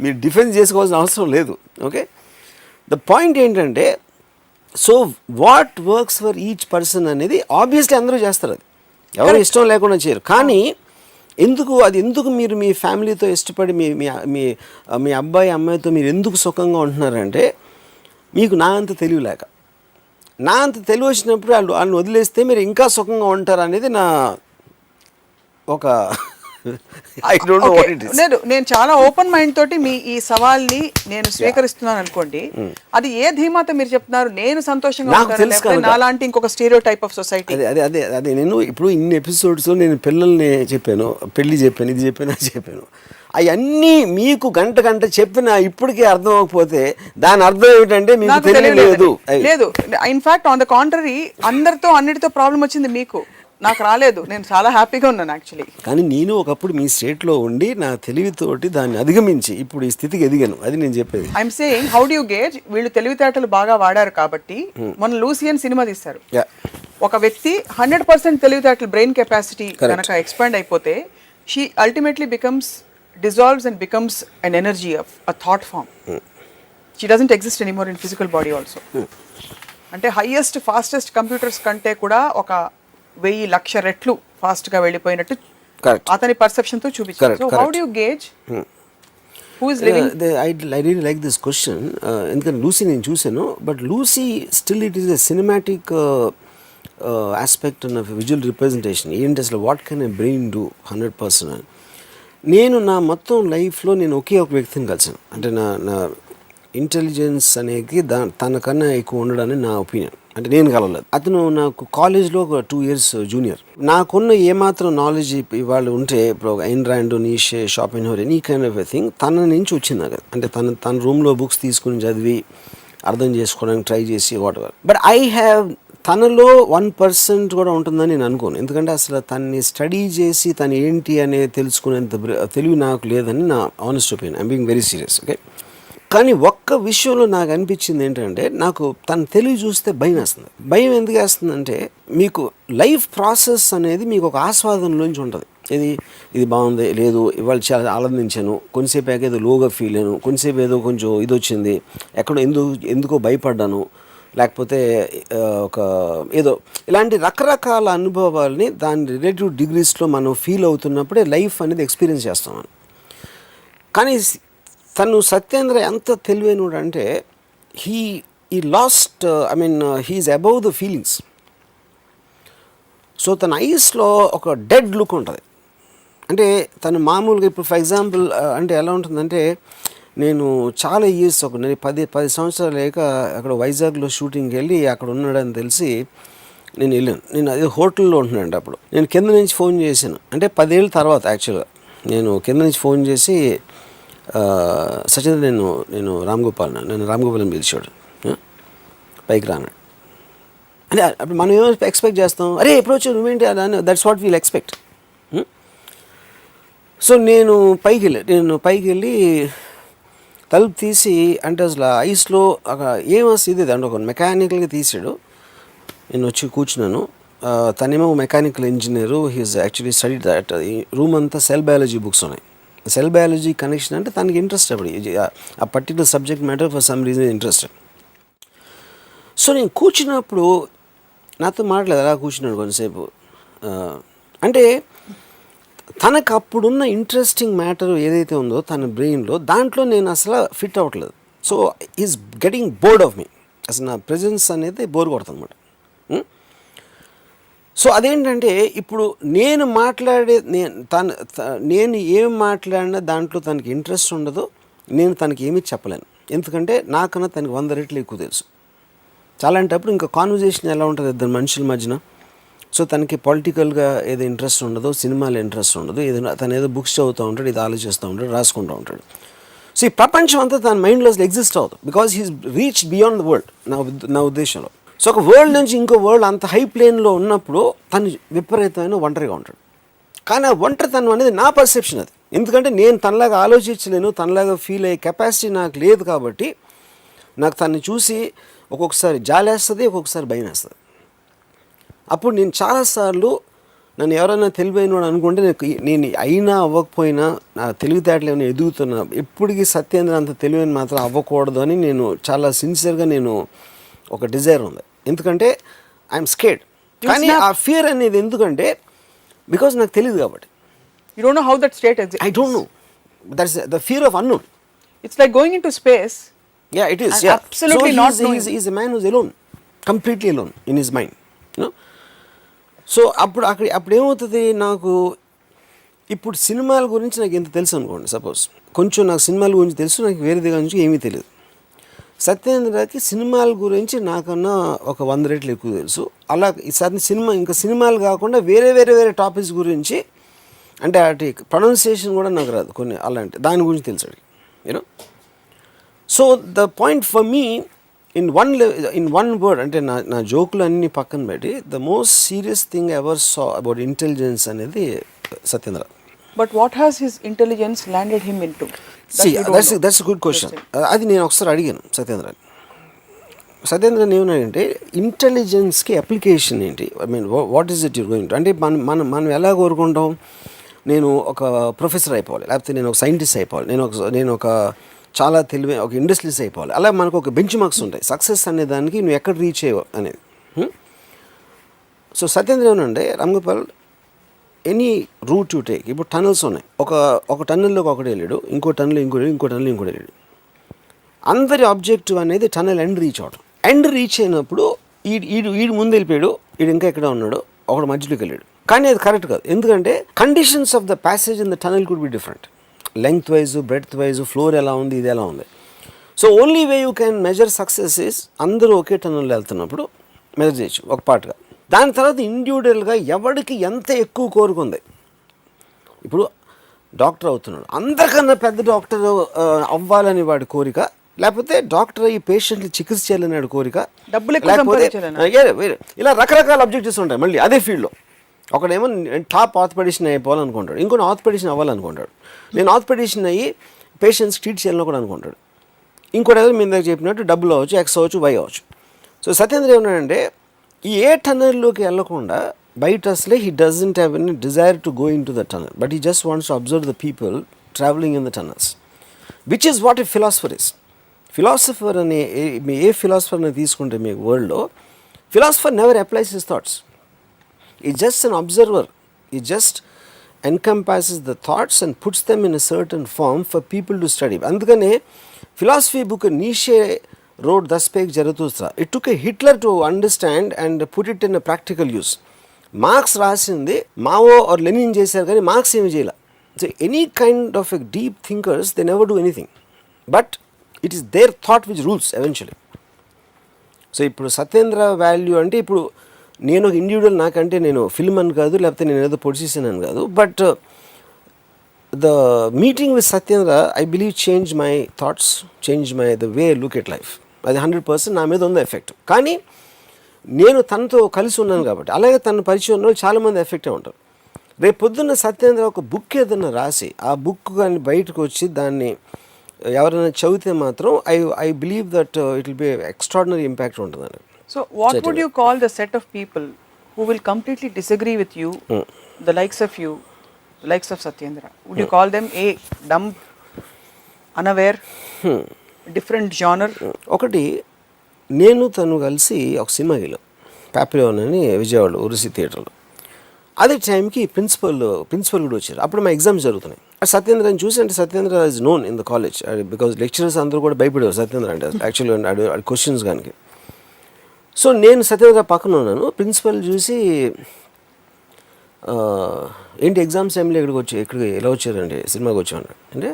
మీరు డిఫెన్స్ చేసుకోవాల్సిన అవసరం లేదు. ఓకే, ద పాయింట్ ఏంటంటే, so what works for each person అనేది ఆబ్వియస్లీ అందరూ చేస్తారు. అది ఎవరు ఇష్టం లేకుండా చేయరు. కానీ ఎందుకు మీరు మీ ఫ్యామిలీతో ఇష్టపడి మీ అబ్బాయి అమ్మాయితో మీరు ఎందుకు సుఖంగా ఉంటున్నారంటే, మీకు నా అంత తెలివి లేక. నా అంత తెలివి వచ్చినప్పుడు వాళ్ళని వదిలేస్తే మీరు ఇంకా సుఖంగా ఉంటారు అనేది నా ఒక I don't know what it is. నేను చాలా ఓపెన్ మైండ్ తోటి మీ ఈ సవాల్ని నేను స్వీకరిస్తున్నాను అనుకోండి. అది ఏ ధీమాతో మీరు చెప్తున్నారు? నేను సంతోషంగా ఉంటాను, నాలాంటి ఇంకొక స్టీరియో టైప్ ఆఫ్ సొసైటీ. అదే నేను ఇప్పుడు ఇన్ని ఎపిసోడ్స్ నేను పిల్లల్ని చెప్పాను, పెళ్లి చెప్పాను, ఇది చెప్పాను, అది చెప్పాను. అవన్నీ మీకు గంట చెప్పినా ఇప్పటికీ అర్థం అవ్వకపోతే దాని అర్థం ఏమిటంటే మీకు తెలియలేదు. లేదు, ఇన్ఫాక్ట్ ఆన్ ద కాంట్రరీ, అందరితో అన్నిటితో ప్రాబ్లం వచ్చింది మీకు, నాకు రాలేదు. నేను చాలా హ్యాపీగా ఉన్నాను యాక్చువల్లీ. కానీ నేను ఒకప్పుడు మీ స్టేట్లో ఉండి నా తెలివితోటి దాన్ని అధిగమించి ఇప్పుడు ఈ స్థితికి ఎదిగాను. అది నేను చెప్పేది. I'm saying, how do you gauge? వీళ్ళు తెలివితేటలు బాగా వాడారు కాబట్టి మన లూసియన్ సినిమా తీస్తారు. ఒక వ్యక్తి 100% తెలివితేటలు, బ్రెయిన్ కెపాసిటీ కనుక ఎక్స్పాండ్ అయిపోతే, she ultimately becomes dissolves and becomes an energy of a thought form. She doesn't exist anymore in physical body also. అంటే హైయెస్ట్ ఫాస్టెస్ట్ కంప్యూటర్స్ కంటే కూడా ఒక 1000,00,000 రెట్లు ఫాస్ట్ గా వెళ్ళిపోయినట్టు అతని పర్సెప్షన్ తో చూపించారు. So how do you gauge who is living? I really like this question. ఎందుకంటే లూసీ నేను చూసాను, but Lucy still it is a cinematic aspect of visual representation. ఏంటి అసలు what can a brain do 100%? నేను నా మొత్తం లైఫ్లో నేను ఒకే ఒక వ్యక్తిని కలిసాను. అంటే నా ఇంటెలిజెన్స్ అనేది తనకన్నా ఎక్కువ ఉండడని నా ఒపీనియన్. అంటే నేను కలవలేదు. అతను నాకు కాలేజ్లో ఒక 2 years జూనియర్. నాకున్న ఏమాత్రం నాలెడ్జ్ ఇవాళ ఉంటే, ఇప్పుడు Ayn Rand, Nietzsche, Schopenhauer, any kind of a thing తన నుంచి వచ్చింది నాకు. అంటే తన రూమ్లో బుక్స్ తీసుకుని చదివి అర్థం చేసుకోవడానికి ట్రై చేసి what ever. But I have తనలో 1% కూడా ఉంటుందని నేను అనుకోను. ఎందుకంటే అసలు తన్ని స్టడీ చేసి తను ఏంటి అనేది తెలుసుకునేంత తెలివి నాకు లేదని నా honest opinion. I'm being very serious. Okay, కానీ ఒక్క విషయంలో నాకు అనిపించింది ఏంటంటే, నాకు తన తెలివి చూస్తే భయం వేస్తుంది. భయం ఎందుకు వేస్తుందంటే, మీకు లైఫ్ ప్రాసెస్ అనేది మీకు ఒక ఆస్వాదనలోంచి ఉంటుంది. ఇది బాగుంది, లేదు ఇవాళ చాలా ఆనందించాను, కొంచెంసేపు ఏదో లోగా ఫీల్ అయ్యాను, కొంచెంసేపు ఏదో కొంచెం ఇది వచ్చింది, ఎక్కడో ఎందుకో భయపడ్డాను, లేకపోతే ఒక ఏదో ఇలాంటి రకరకాల అనుభవాల్ని దాని రిలేటివ్ డిగ్రీస్లో మనం ఫీల్ అవుతున్నప్పుడే లైఫ్ అనేది ఎక్స్పీరియన్స్ చేస్తాం. కానీ తను సత్యేంద్ర ఎంత తెలివైనడు అంటే, he lost he's above the feelings. So తన ఐస్లో ఒక డెడ్ లుక్ ఉంటుంది. అంటే తను మామూలుగా ఇప్పుడు ఫర్ ఎగ్జాంపుల్ అంటే ఎలా ఉంటుందంటే, నేను చాలా ఇయర్స్ నేను 10 సంవత్సరాలు లేక అక్కడ వైజాగ్లో షూటింగ్కి వెళ్ళి అక్కడ ఉన్నాడని తెలిసి నేను వెళ్ళాను. నేను అదే హోటల్లో ఉంటున్నాను అప్పుడు. నేను కింద నుంచి ఫోన్ చేశాను, అంటే 10 ఏళ్ళ తర్వాత యాక్చువల్గా నేను కింద నుంచి ఫోన్ చేసి సచిన్ నేను రామ్ గోపాల్ అని పిలిచాడు, పైకి రాను అంటే. అప్పుడు మనం ఏమో ఎక్స్పెక్ట్ చేస్తాం, అరే ఎప్పుడు వచ్చావు నువ్వేంటి అని, that's what wheel expect. So నేను పైకి వెళ్ళి తలుపు తీసి, అంటే అసలు ఐస్లో ఏమొస్తుంది ఇది అంటే ఒక మెకానికల్గా తీసాడు. నేను వచ్చి కూర్చున్నాను. తనేమో mechanical engineer, he's actually study that. ఈ రూమ్ అంతా సెల్ బయాలజీ బుక్స్ ఉన్నాయి. సెల్ బయాలజీ కనెక్షన్ అంటే తనకి ఇంట్రెస్ట్, అప్పుడు ఆ particular subject matter for some reason interested. So నేను కూర్చున్నప్పుడు నాతో మాట్లాడలేదు, అలా కూర్చున్నాడు కొంతసేపు. అంటే తనకు అప్పుడున్న ఇంట్రెస్టింగ్ మ్యాటర్ ఏదైతే ఉందో తన బ్రెయిన్లో, దాంట్లో నేను అసలు ఫిట్ అవ్వట్లేదు. So is getting bored of me. అసలు నా ప్రెజెన్స్ అనేది బోర్ కొడుతుంది అన్నమాట. సో అదేంటంటే ఇప్పుడు నేను మాట్లాడే నేను ఏం మాట్లాడినా దాంట్లో తనకి ఇంట్రెస్ట్ ఉండదు, నేను తనకి ఏమీ చెప్పలేను. ఎందుకంటే నాకన్నా తనకి 100 రెట్లు ఎక్కువ తెలుసు. చాలాంటప్పుడు ఇంకా కాన్వర్జేషన్ ఎలా ఉంటుంది ఇద్దరు మనుషుల మధ్యన. సో తనకి పొలిటికల్గా ఏదో ఇంట్రెస్ట్ ఉండదు, సినిమాలో ఇంట్రెస్ట్ ఉండదు, తను ఏదో బుక్స్ చదువుతూ ఉంటాడు, ఇది ఆలోచిస్తూ ఉంటాడు, రాసుకుంటూ ఉంటాడు. సో ఈ ప్రపంచం అంతా తన మైండ్లో ఎగ్జిస్ట్ అవుతుంది, because he's reach beyond the world నా ఉద్దేశంలో. సో ఒక వరల్డ్ నుంచి ఇంకో వరల్డ్ అంత హై ప్లేన్లో ఉన్నప్పుడు తను విపరీతమైన ఒంటరిగా ఉంటాడు. కానీ ఆ ఒంటరితనం అనేది నా పర్సెప్షన్ అది. ఎందుకంటే నేను తనలాగా ఆలోచించలేను, తనలాగా ఫీల్ అయ్యే కెపాసిటీ నాకు లేదు. కాబట్టి నాకు తనని చూసి ఒక్కొక్కసారి జాలేస్తుంది, ఒక్కొక్కసారి భయం వేస్తుంది. అప్పుడు నేను చాలాసార్లు నన్ను ఎవరైనా తెలివైన అనుకుంటే నేను అయినా అవ్వకపోయినా నా తెలివితేటలు ఏమైనా ఎదుగుతున్నా, ఎప్పటికీ సత్యేంద్ర అంత తెలివైన మాత్రం అవ్వకూడదు అని నేను చాలా సిన్సియర్గా నేను ఒక డిజైర్ ఉంది. ఎందుకంటే ఐఎమ్ స్కేర్డ్. కానీ ఆ ఫియర్ అనేది ఎందుకంటే బికాజ్ నాకు తెలియదు కాబట్టి. You don't know how that state exists. I don't know. That's the fear of unknown. It's like going into space. Yeah, it is. And yeah. absolutely so not knowing. He's a man who's alone, completely alone in his mind. You know. So అప్పుడు ఏమవుతుంది, నాకు ఇప్పుడు సినిమాల గురించి నాకు ఎంత తెలుసు అనుకోండి, సపోజ్ కొంచెం నాకు సినిమాల గురించి తెలుసు, నాకు వేరే దగ్గర నుంచి ఏమీ తెలియదు. సత్యేంద్రకి సినిమాల గురించి నాకన్నా ఒక 100 రెట్లు ఎక్కువ తెలుసు. అలా ఈసారి సినిమాలు కాకుండా వేరే టాపిక్స్ గురించి, అంటే అటు ప్రొనౌన్సియేషన్ కూడా నాకు రాదు కొన్ని, అలాంటి దాని గురించి తెలుసు. You know. So the point for me in one word, అంటే నా జోకులు అన్నీ పక్కన పెట్టి, the most serious thing ever saw about intelligence అనేది Satyendra. But what has his intelligence landed him into? That's a good question. అది నేను ఒకసారి అడిగాను సత్యేంద్రని ఏమన్నాడంటే, ఇంటెలిజెన్స్కి అప్లికేషన్ ఏంటి, I mean what is it you're going to, అంటే మనం ఎలా కోరుకుంటాం, నేను ఒక ప్రొఫెసర్ అయిపోవాలి, లేకపోతే నేను ఒక సైంటిస్ట్ అయిపోవాలి, నేను ఒక చాలా తెలివైన ఒక ఇండస్ట్రీస్ అయిపోవాలి. అలా మనకు ఒక బెంచ్ మార్క్స్ ఉంటాయి సక్సెస్ అనే దానికి, నువ్వు ఎక్కడ రీచ్ అయ్యావు అనేది. సో సత్యేంద్ర ఏమనంటే, Ram Gopal, any route you take, ఇప్పుడు టనల్స్ ఉన్నాయి, ఒక టన్నెల్లోకి ఒకటి వెళ్ళాడు, ఇంకో టన్నెల్ వెళ్ళాడు. అందరి ఆబ్జెక్టివ్ అనేది టనల్ ఎండ్ రీచ్ అవడం. ఎండ్ రీచ్ అయినప్పుడు ఈడు ముందు వెళ్ళిపోయాడు, ఈడు ఇంకా ఎక్కడ ఉన్నాడు, ఒకడు మధ్యలోకి వెళ్ళాడు. కానీ అది కరెక్ట్ కాదు. ఎందుకంటే conditions of the passage in the tunnel could be different, length wise, breadth wise, floor ఎలా ఉంది, ఇది ఎలా ఉంది. So only way you can measure success is అందరూ ఒకే టనల్లో వెళ్తున్నప్పుడు మెజర్ చేయొచ్చు ఒక పార్ట్గా. దాని తర్వాత ఇండివిజువల్గా ఎవరికి ఎంత ఎక్కువ కోరుకుంది. ఇప్పుడు డాక్టర్ అవుతున్నాడు, అందరికన్నా పెద్ద డాక్టర్ అవ్వాలని వాడి కోరిక, లేకపోతే డాక్టర్ అయ్యి పేషెంట్లు చికిత్స చేయాలని వాడి కోరిక, లేకపోతే ఇలా రకరకాల అబ్జెక్టివ్స్ ఉంటాయి. మళ్ళీ అదే ఫీల్డ్లో ఒకడేమో టాప్ ఆర్థోపెడిషన్ అయిపోవాలనుకుంటాడు, ఇంకొన్ని ఆర్థోపెడిషన్ అవ్వాలనుకుంటాడు, నేను ఆర్థోపెడిషన్ అయ్యి పేషెంట్స్ ట్రీట్ చేయాలని కూడా అనుకుంటాడు. ఇంకోటి ఏదో మీ దగ్గర చెప్పినట్టు డబ్బులు అవ్వచ్చు, ఎక్స్ అవ్వచ్చు, వై అవ్వచ్చు. సో సత్యేంద్ర ఏమన్నాడంటే, ఈ ఏ టనల్లోకి వెళ్ళకుండా బయట అసలే he doesn't have any desire to go in to the tunnel, but he just wants to observe the people travelling in the tunnels, which is what a philosopher is. Philosopher అనే ఏ ఫిలాసఫర్ని తీసుకుంటే మీకు వరల్డ్లో, philosopher never applies his thoughts. He's just an observer. He just encompasses the thoughts and puts them in a certain form for people to study. అందుకనే philosophy book Nietzsche wrote Das Peg Zarathustra. It took a Hitler to understand and put it in a practical use. Marx రాసింది మావో ఆర్ లెనిన్ చేశారు, కానీ మార్క్స్ ఏమి చేయాల. So any kind of a deep thinkers they never do anything, but it is their thought which rules eventually. So ఇప్పుడు సత్యేంద్ర వాల్యూ అంటే, ఇప్పుడు నేను ఒక ఇండివిజువల్, నాకంటే నేను ఫిల్మ్ అని కాదు, లేకపోతే నేను ఏదో పొడిచేసాను అని కాదు, but the meeting with Satyendra I believe change my thoughts, change my the way look at life. అది 100% నా మీద ఉంది ఎఫెక్ట్. కానీ నేను తనతో కలిసి ఉన్నాను కాబట్టి, అలాగే తన పరిచయం ఉన్న వాళ్ళు చాలామంది ఎఫెక్టే ఉంటారు. రేపు పొద్దున్న సత్యేంద్ర ఒక బుక్ ఏదైనా రాసి ఆ బుక్ కానీ బయటకు వచ్చి దాన్ని ఎవరైనా చదివితే మాత్రం I believe that it will be extraordinary impact ఉంటుందండి. So what would you call the set of people who will completely disagree with you, the likes of you, the likes of Satyendra? Would you call them A, dumb, unaware, different genre? ఒకటి, నేను తను కలిసి ఒక సినిమాకి వెళ్ళాం, పాపిలోన్ అని విజయవాడలో ఉరుసి థియేటర్లో. అదే టైంకి ప్రిన్సిపల్ కూడా వచ్చారు. అప్పుడు మా ఎగ్జామ్స్ జరుగుతున్నాయి. సత్యేంద్రని చూసి, అంటే Satyendra is known in the college because lecturers అందరూ కూడా భయపడేవారు సత్యేంద్ర అంటే యాక్చువల్లీ క్వశ్చన్స్ కానీ. సో నేను సత్యేంద్ర పక్కన ఉన్నాను. ప్రిన్సిపల్ చూసి ఏంటి ఎగ్జామ్స్ టైంలో ఇక్కడికి ఎలా వచ్చారండి, సినిమాకి వచ్చాను అంటే,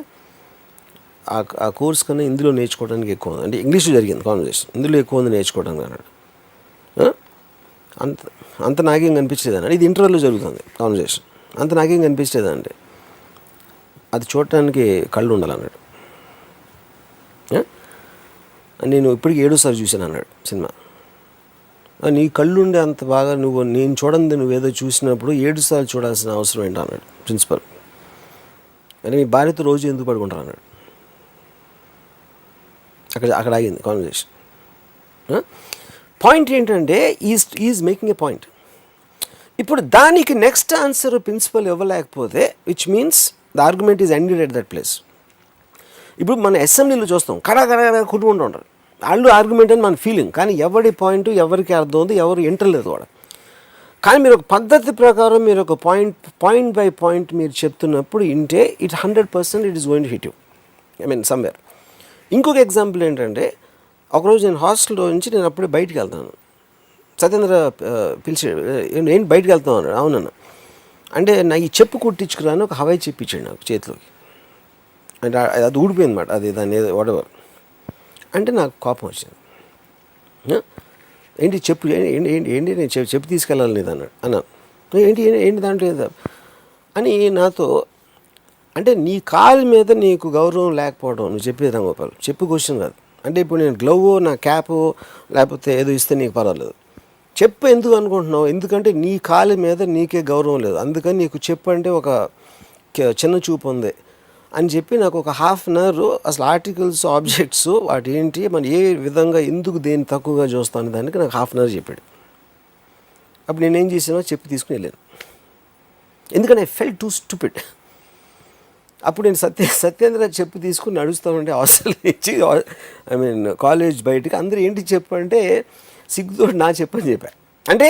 ఆ కోర్స్ కన్నా ఇందులో నేర్చుకోవడానికి ఎక్కువ ఉంది, అంటే ఇంగ్లీష్లో జరిగింది కాన్వర్సేషన్, ఇందులో ఎక్కువ ఉంది నేర్చుకోవడానికి అన్నాడు. అంత నాకేం కనిపించలేదండి, ఇది ఇంటర్వ్యూలో జరుగుతుంది కాన్వర్సేషన్, అంత నాకేం కనిపించలేదండి, అది చూడటానికి కళ్ళు ఉండాలన్నాడు. నేను ఇప్పటికి 7వ సారి చూశాను అన్నాడు సినిమా. నీ కళ్ళు ఉండే అంత బాగా నేను చూడండి నువ్వేదో చూసినప్పుడు 7 సార్లు చూడాల్సిన అవసరం ఏంటో అన్నాడు ప్రిన్సిపల్. అంటే మీ భార్యతో రోజు ఎందుకు పడుకుంటారు అన్నాడు. అక్కడ ఆగింది కాన్వర్సేషన్. పాయింట్ ఏంటంటే ఈజ్ మేకింగ్ ఏ పాయింట్. ఇప్పుడు దానికి నెక్స్ట్ ఆన్సర్ ప్రిన్సిపల్ ఇవ్వలేకపోతే which means the argument is ended at that place. ఇప్పుడు మన అసెంబ్లీలో చూస్తాం కడా కొట్టుకుంటూ ఉంటారు, వాళ్ళు ఆర్గ్యుమెంట్ అని మన ఫీలింగ్, కానీ ఎవరి పాయింట్ ఎవరికి అర్థం ఉంది, ఎవరు ఎంటర్లేదు వాడు. కానీ మీరు ఒక పద్ధతి ప్రకారం మీరు ఒక పాయింట్ బై పాయింట్ మీరు చెప్తున్నప్పుడు ఇంటే it 100% it is going to hit you, I mean somewhere. ఇంకొక ఎగ్జాంపుల్ ఏంటంటే, ఒకరోజు నేను హాస్టల్లో నుంచి నేను అప్పుడే బయటికి వెళ్తాను, సత్యేంద్ర పిలిచాడు, ఏంటి బయటికి వెళ్తాను అన్నాడు. అవునన్నా అంటే నా ఈ చెప్పు కుట్టించుకురాను ఒక హవాయి చెప్పు ఇచ్చాడు నాకు చేతిలోకి, అంటే అది ఊడిపోయింది అన్నమాట, అది దాన్ని వాడెవర్ అంటే నాకు కోపం వచ్చింది. ఏంటి చెప్పు ఏంటి నేను చెప్పు తీసుకెళ్ళాలి లేదు అన్నాను. ఏంటి దాంట్లో ఏదో అని నాతో అంటే, నీ కాలు మీద నీకు గౌరవం లేకపోవడం నువ్వు చెప్పేది రాంగోపాల్, చెప్పు క్వశ్చన్ కాదు. అంటే ఇప్పుడు నేను గ్లవ్ నా క్యాప్ లేకపోతే ఏదో ఇస్తే నీకు పర్వాలేదు, చెప్పు ఎందుకు అనుకుంటున్నావు, ఎందుకంటే నీ కాలు మీద నీకే గౌరవం లేదు, అందుకని నీకు చెప్పు అంటే ఒక చిన్న చూపు ఉంది అని చెప్పి నాకు ఒక ½ అన్ అవర్ అసలు ఆర్టికల్స్ ఆబ్జెక్ట్స్ వాటి ఏంటి మనం ఏ విధంగా ఎందుకు దేన్ని తక్కువగా చూస్తాను దానికి నాకు ½ అన్ అవర్ చెప్పాడు. అప్పుడు నేనేం చేసానో చెప్పి తీసుకుని వెళ్ళాను, ఎందుకంటే ఐ ఫెల్ట్ టూ స్టూపిడ్. అప్పుడు నేను సత్యేంద్ర చెప్పు తీసుకుని నడుస్తామంటే హాస్టల్ నుంచి ఐ మీన్ కాలేజ్ బయటకి అందరూ ఏంటి చెప్పు అంటే సిగ్గుతో నా చెప్పని చెప్పాను. అంటే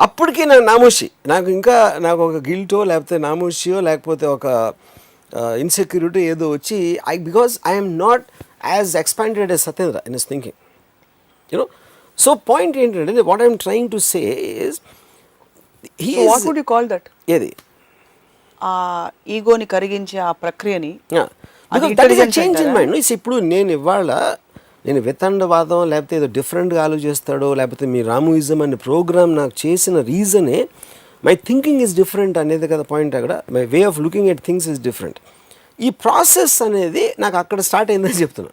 అప్పటికి నాకు నామోషి, నాకు ఒక గిల్టో లేకపోతే నామోషియో లేకపోతే ఒక ఇన్సెక్యూరిటీ ఏదో వచ్చి because I'm not as expanded as Satyendra in his thinking, you know. So point ఏంటంటే what I'm trying to say is what would you call that, ఏది ఆ ఈగోని కరిగించే ఆ ప్రక్రియని చేంజ్ ఇన్ మైండ్. ఇప్పుడు నేను వితండవాదం లేకపోతే ఏదో డిఫరెంట్గా ఆలోచిస్తాడో లేకపోతే మీ రాముయిజం అనే ప్రోగ్రామ్ నాకు చేసిన రీజనే మై థింకింగ్ ఈజ్ డిఫరెంట్ అనేది కదా పాయింట్. అక్కడ my way of looking at things is different. ఈ ప్రాసెస్ అనేది నాకు అక్కడ స్టార్ట్ అయిందని చెప్తున్నా.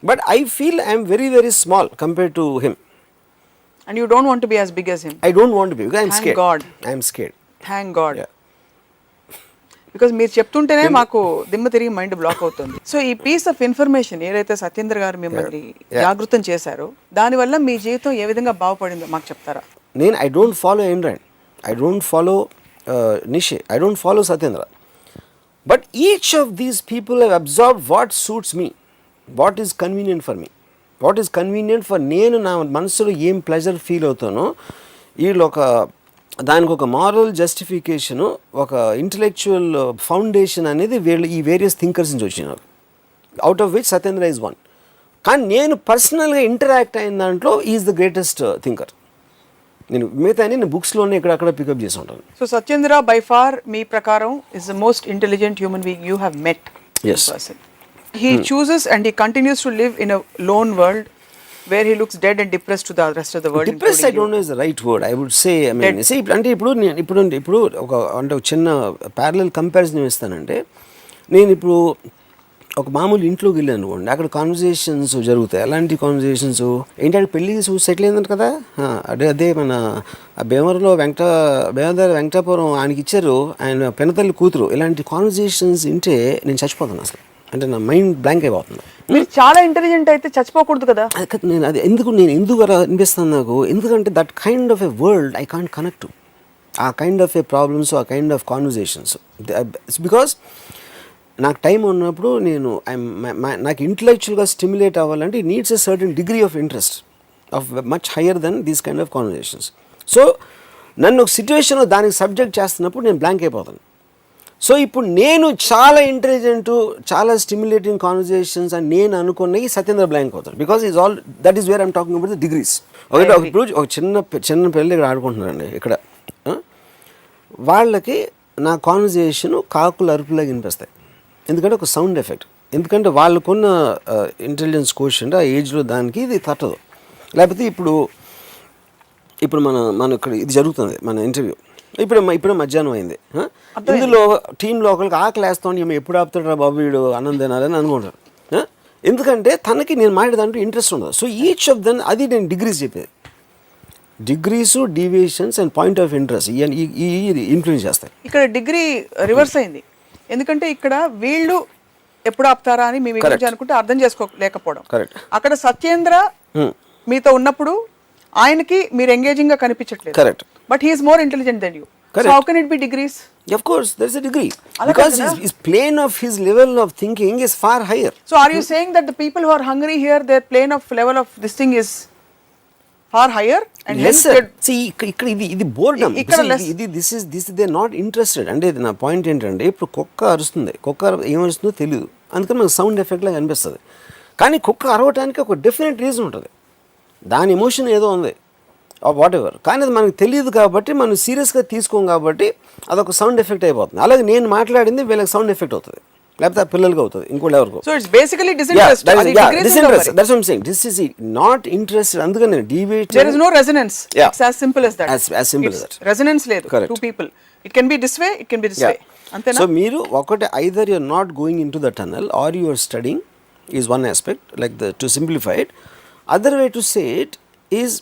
But I feel I'm very very small compare to him. And you don't want to be as big as him. I don't want to be, I'm scared. I'm scared. Thank God. Because మీరు చెప్తుంటేనే మాకు దిమ్మ తిరిగి మైండ్ బ్లాక్ అవుతుంది. సో ఈ పీస్ ఆఫ్ ఇన్ఫర్మేషన్ ఏదైతే సత్యేంద్ర గారు మిమ్మల్ని జాగృతం చేశారో దానివల్ల మీ జీవితం ఏ విధంగా బాగుపడిందో మాకు చెప్తారా? నేను I don't follow ఎయిన్ rand, I don't follow నిషే, I don't follow Satyendra. But each of these people have observed what suits me, what is convenient for me, what is convenient for నేను నా మనసులో ఏం ప్లెజర్ ఫీల్ అవుతానో. వీళ్ళు దానికి ఒక మారల్ జస్టిఫికేషను, ఒక ఇంటలెక్చువల్ ఫౌండేషన్ అనేది వీళ్ళు ఈ వేరియస్ థింకర్స్ నుంచి వచ్చినారు, out of which Satyendra is one. కానీ నేను పర్సనల్గా ఇంటరాక్ట్ అయిన దాంట్లో ఈజ్ ద గ్రేటెస్ట్ థింకర్. నేను మిగతా నేను బుక్స్లోనే ఇక్కడక్కడ పికప్ చేసి ఉంటాను. సో సత్యేంద్ర బై ఫార్ మీ ప్రకారం is the most intelligent human being you have met. Yes. He chooses and he continues to live in a lone world where he looks dead and depressed to the rest of the world. Depressed, I don't know is the right word. I would say, I mean, see, అంటే ఇప్పుడు ఒక అంటే ఒక చిన్న ప్యారలల్ కంపారిజన్ ఇస్తానంటే, నేను ఇప్పుడు ఒక మామూలు ఇంట్లోకి వెళ్ళాను అనుకోండి, అక్కడ కాన్వర్జేషన్స్ జరుగుతాయి. అలాంటి కాన్వర్జేషన్స్ ఏంటంటే పెళ్ళి సెటిల్ అయిందంట కదా, అదే మన భీమవరంలో వెంకటాపురం ఆయనకి ఇచ్చారు, ఆయన పెనతల్లి కూతురు. ఇలాంటి కాన్వర్జేషన్స్ వింటే నేను చచ్చిపోతాను అసలు. అంటే నా మైండ్ బ్లాంక్ అయిపోతుంది. మీరు చాలా ఇంటెలిజెంట్ అయితే చచ్చిపోకూడదు కదా. నేను ఎందుకు అలా అనిపిస్తుంది నాకు, ఎందుకంటే that kind of a world I can't connect to. ఆ కైండ్ ఆఫ్ ఎ ప్రాబ్లమ్స్, ఆ కైండ్ ఆఫ్ కాన్వర్జేషన్స్. బికాస్ నాకు టైం ఉన్నప్పుడు నాకు ఇంటలెక్చువల్గా స్టిమ్యులేట్ అవ్వాలంటే it needs a certain degree of interest of much higher then these kind of conversations. So నన్ను ఒక సిచ్యువేషన్లో దానికి సబ్జెక్ట్ చేస్తున్నప్పుడు నేను బ్లాంక్ అయిపోతాను. సో ఇప్పుడు నేను చాలా ఇంటెలిజెంట్, చాలా స్టిమ్యులేటింగ్ కాన్వర్జేషన్స్ అని నేను అనుకున్నవి సత్యేంద్ర బ్లాంక్ అవుతాడు. Because is all that is where I'm talking about the degrees. ఇప్పుడు ఒక చిన్న పిల్లలు ఇక్కడ ఆడుకుంటున్నారండి ఇక్కడ, వాళ్ళకి నా కాన్వర్జేషన్ కాకులు అరుపులాగా వినిపిస్తాయి. ఎందుకంటే ఒక సౌండ్ ఎఫెక్ట్. ఎందుకంటే వాళ్ళకున్న ఇంటెలిజెన్స్ కోషెంట్ ఆ ఏజ్లో దానికి ఇది తట్టదు. లేకపోతే ఇప్పుడు మన ఇక్కడ ఇది జరుగుతుంది, మన ఇంటర్వ్యూ ఇప్పుడు మధ్యాహ్నం అయింది. ఇందులో టీంలో ఒకరికి ఆకలి వేస్తాం, ఎప్పుడు ఆపుతాడు బాబు వీడు అన్నం తినాలని అనుకుంటారు. ఎందుకంటే తనకి నేను మాట్లాడేదాంట్లో ఇంట్రెస్ట్ ఉండదు. సో ఈచ్ ఆఫ్ దెన్ అది నేను డిగ్రీస్ చెప్పేది. Degrees, deviations and point of interest ఈ ఇన్ఫ్లుయెన్స్ చేస్తాయి. ఇక్కడ డిగ్రీ రివర్స్ అయింది. ఎందుకంటే ఇక్కడ వీళ్ళు ఎప్పుడు ఆపుతారా అని మీ గురించి అనుకుంటే అర్థం చేసుకోలేకపోవడం. అక్కడ సత్యేంద్ర మీతో ఉన్నప్పుడు ఆయనకి మీరు ఎంగేజింగ్ గా కనిపించట్లేదు. Correct. But he is more intelligent then you. So how can it be degrees? Of course there is a degree, because his plane of his level of thinking is far higher. So are you saying that the people who are hungry here, their plane of level of this thing is far higher and yes sir. See ikkada idi boredom. This is they are not interested. అంటే నా పాయింట్ ఏంటంటే, ఇప్పుడు కుక్క అరుస్తుంది, కుక్క ఏమరుస్తుందో తెలియదు, అందుకని మనకు సౌండ్ ఎఫెక్ట్ లాగా అనిపిస్తుంది. కానీ కుక్క అరవటానికి ఒక డెఫినెట్ రీజన్ ఉంటుంది, దాని ఎమోషన్ ఏదో ఉంది వాట్ ఎవర్. కానీ అది మనకు తెలియదు కాబట్టి మనం సీరియస్గా తీసుకోం కాబట్టి అదొక సౌండ్ ఎఫెక్ట్ అయిపోతుంది. అలాగే నేను మాట్లాడింది వీళ్ళకి సౌండ్ ఎఫెక్ట్ అవుతుంది, లేకపోతే ఆ పిల్లలకి అవుతుంది, ఇంకోటి ఎవరికో. So it's basically disinterest. Disinterest. That's what I'm saying. This is not interested. అందుకని నేను deviate. There is no resonance. Yeah. It's as simple as that. As simple as that. Resonance లేదు. Correct. Two people. It can be this way, it can be this way. అంతేనా? So మీరు ఒకటి, either you're not going into the tunnel or you are studying is one aspect, like to simplify it. Other way to say it is,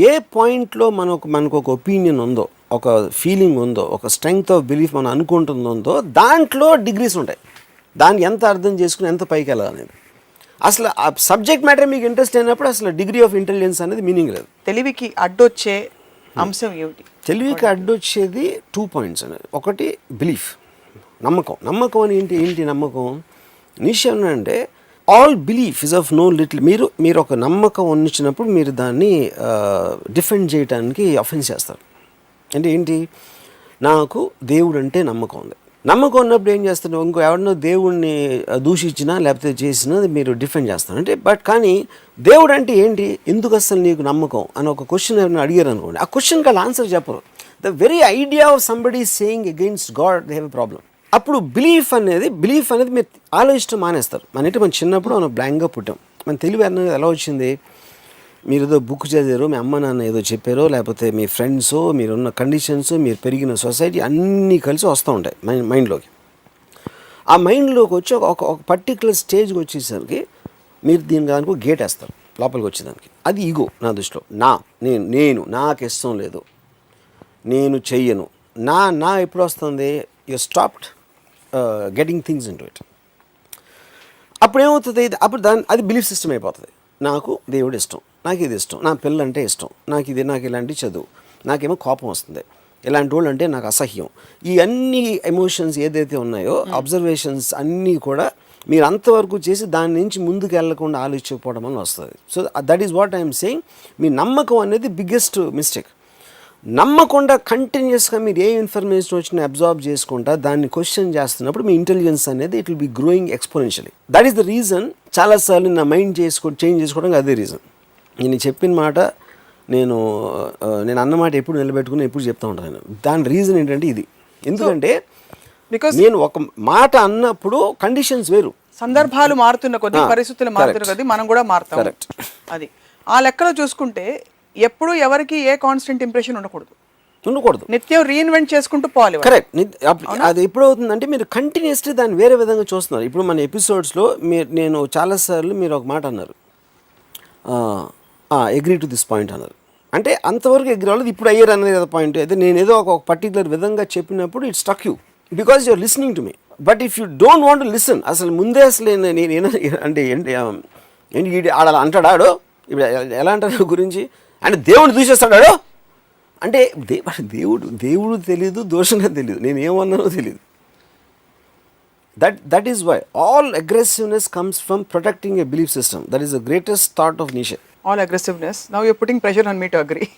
ఏ పాయింట్లో మనకు ఒక ఒపీనియన్ ఉందో, ఒక ఫీలింగ్ ఉందో, ఒక స్ట్రెంగ్త్ ఆఫ్ బిలీఫ్ మనం అనుకుంటుందో, దాంట్లో డిగ్రీస్ ఉంటాయి. దాన్ని ఎంత అర్థం చేసుకుని ఎంత పైకి వెళ్ళాలనేది. అసలు ఆ సబ్జెక్ట్ మ్యాటర్ మీకు ఇంట్రెస్ట్ అయినప్పుడు అసలు డిగ్రీ ఆఫ్ ఇంటెలిజెన్స్ అనేది మీనింగ్ లేదు. తెలివికి అడ్డొచ్చే అంశం ఏమిటి? తెలివికి అడ్డొచ్చేది 2 points అనేది. ఒకటి బిలీఫ్, నమ్మకం అని ఏంటి నమ్మకం? నిశ్చయం అంటే all belief is of no little. మీరు ఒక నమ్మకం ఉంచినప్పుడు మీరు దాన్ని డిఫెండ్ చేయడానికి అఫెన్స్ చేస్తారు. అంటే ఏంటి, నాకు దేవుడు అంటే నమ్మకం ఉంది. నమ్మకం ఉన్నప్పుడు ఏం చేస్తారు, ఇంకో ఎవరినో దేవుడిని దూషించినా లేకపోతే చేసినా మీరు డిఫెండ్ చేస్తారు. అంటే కానీ దేవుడు అంటే ఏంటి, ఎందుకు అసలు నీకు నమ్మకం అని ఒక క్వశ్చన్ ఎవరైనా అడిగారు అనుకోండి, ఆ క్వశ్చన్కి వాళ్ళు ఆన్సర్ చెప్పరు. The very idea of somebody saying against God they have a problem. అప్పుడు బిలీఫ్ అనేది మీరు ఆలోచించడం మానేస్తారు. మన చిన్నప్పుడు మనం బ్లాంక్గా పుట్టాం. మన తెలివి అనేది ఎలా వచ్చింది, మీరు ఏదో బుక్ చదివారు, మీ అమ్మ నాన్న ఏదో చెప్పారో, లేకపోతే మీ ఫ్రెండ్స్, మీరున్న కండిషన్స్, మీరు పెరిగిన సొసైటీ అన్నీ కలిసి వస్తూ ఉంటాయి మైండ్లోకి. ఆ మైండ్లోకి వచ్చి ఒక పర్టికులర్ స్టేజ్కి వచ్చేసరికి మీరు దానికి గేట్ వేస్తారు లోపలికి వచ్చేదానికి. అది ఈగో నా దృష్టిలో. నేను నాకు ఇష్టం లేదు, నేను చెయ్యను, నా ఎప్పుడు వస్తుంది, you stopped getting things in to it. అప్పుడు ఏమవుతుంది, అది బిలీఫ్ సిస్టమ్ అయిపోతుంది. నాకు దేవుడు ఇష్టం, నాకు ఇది ఇష్టం, నా పిల్లంటే ఇష్టం, నాకు ఇలాంటి చదువు, నాకేమో కోపం వస్తుంది, ఇలాంటి వాళ్ళు అంటే నాకు అసహ్యం. ఈ అన్ని ఎమోషన్స్ ఏదైతే ఉన్నాయో, అబ్జర్వేషన్స్ అన్నీ కూడా మీరు అంతవరకు చేసి దాని నుంచి ముందుకు వెళ్ళకుండా ఆలోచించకపోవడం వల్ల వస్తుంది. So that is what I'm saying. మీ నమ్మకం అనేది బిగ్గెస్ట్ మిస్టేక్. నమ్మకుండా కంటిన్యూస్గా మీరు ఏ ఇన్ఫర్మేషన్ వచ్చినా అబ్జార్బ్ చేసుకుంటా దాన్ని క్వశ్చన్ చేస్తున్నప్పుడు మీ ఇంటెలిజెన్స్ అనేది it will B growing exponentially. That is the reason. చాలాసార్లు నా మైండ్ చేంజ్ చేసుకోవడానికి అదే రీజన్. నేను చెప్పిన మాట నేను అన్నమాట ఎప్పుడు నిలబెట్టుకుని ఎప్పుడు చెప్తా ఉంటాను. దాని రీజన్ ఏంటంటే ఇది. ఎందుకంటే నేను ఒక మాట అన్నప్పుడు కండిషన్స్ వేరు. సందర్భాలు మారుతున్న కొద్దీ, పరిస్థితులు మారుతున్న కొద్దీ మనం కూడా మారుతాం. అది ఆ లెక్కలో చూసుకుంటే ఎప్పుడు ఎవరికి ఏ కాన్స్టెంట్ ఇంప్రెషన్ ఉండకూడదు. నిత్యం రీఇన్వెంట్ చేసుకుంటూ పోవాలి. కరెక్ట్. అది ఎప్పుడు అవుతుందంటే మీరు కంటిన్యూస్లీ దాన్ని వేరే విధంగా చూస్తున్నారు. ఇప్పుడు మన ఎపిసోడ్స్లో నేను చాలాసార్లు మీరు ఒక మాట అన్నారు, అగ్రీ టు దిస్ పాయింట్ అన్నారు. అంటే అంతవరకు ఎగ్రీ అవ్వలేదు, ఇప్పుడు అయ్యారు అనేది కదా పాయింట్. అయితే నేను ఏదో ఒక పర్టికులర్ విధంగా చెప్పినప్పుడు it's stuck you because you're listening to me. But if you don't want to listen, అసలు ముందే అసలు నేను అంటే ఏంటి ఆడ అంటాడాడో, ఇప్పుడు ఎలా అంటారు గురించి, అంటే దేవుడు దూషిస్తాడాడో అంటే దేవుడు తెలీదు, దోషంగా తెలియదు, నేను ఏమన్నానో తెలియదు. That is why all aggressiveness comes from protecting a belief system. That is the greatest thought of Nietzsche. All aggressiveness. Now you're putting pressure on me to agree.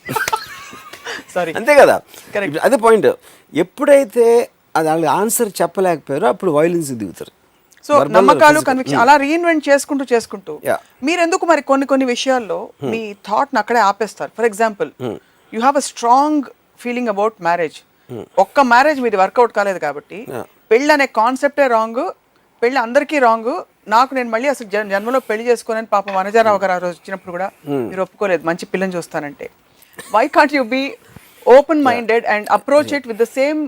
Sorry. అంతే కదా, అదే పాయింట్. ఎప్పుడైతే అది వాళ్ళ ఆన్సర్ చెప్పలేకపోయారో అప్పుడు వైలెన్స్ దిగుతారు. సో నమ్మకాలు, కన్విక్షన్ అలా రీఇన్వెంట్ చేసుకుంటూ మీరు ఎందుకు మరి కొన్ని విషయాల్లో మీ థాట్ ని అక్కడే ఆపేస్తారు? For example, you have a strong feeling about marriage. ఒక్క మ్యారేజ్ మీది వర్కౌట్ కాలేదు కాబట్టి పెళ్ళి అనే కాన్సెప్టే రాంగ్, పెళ్ళి అందరికీ రాంగ్, నేను మళ్ళీ అసలు జన్మలో పెళ్లి చేసుకోనని పాపం వనజారావు గారు ఆ రోజు వచ్చినప్పుడు కూడా మీరు ఒప్పుకోలేదు మంచి పిల్లని చూస్తానంటే. Why can't you be open minded and approach it with the same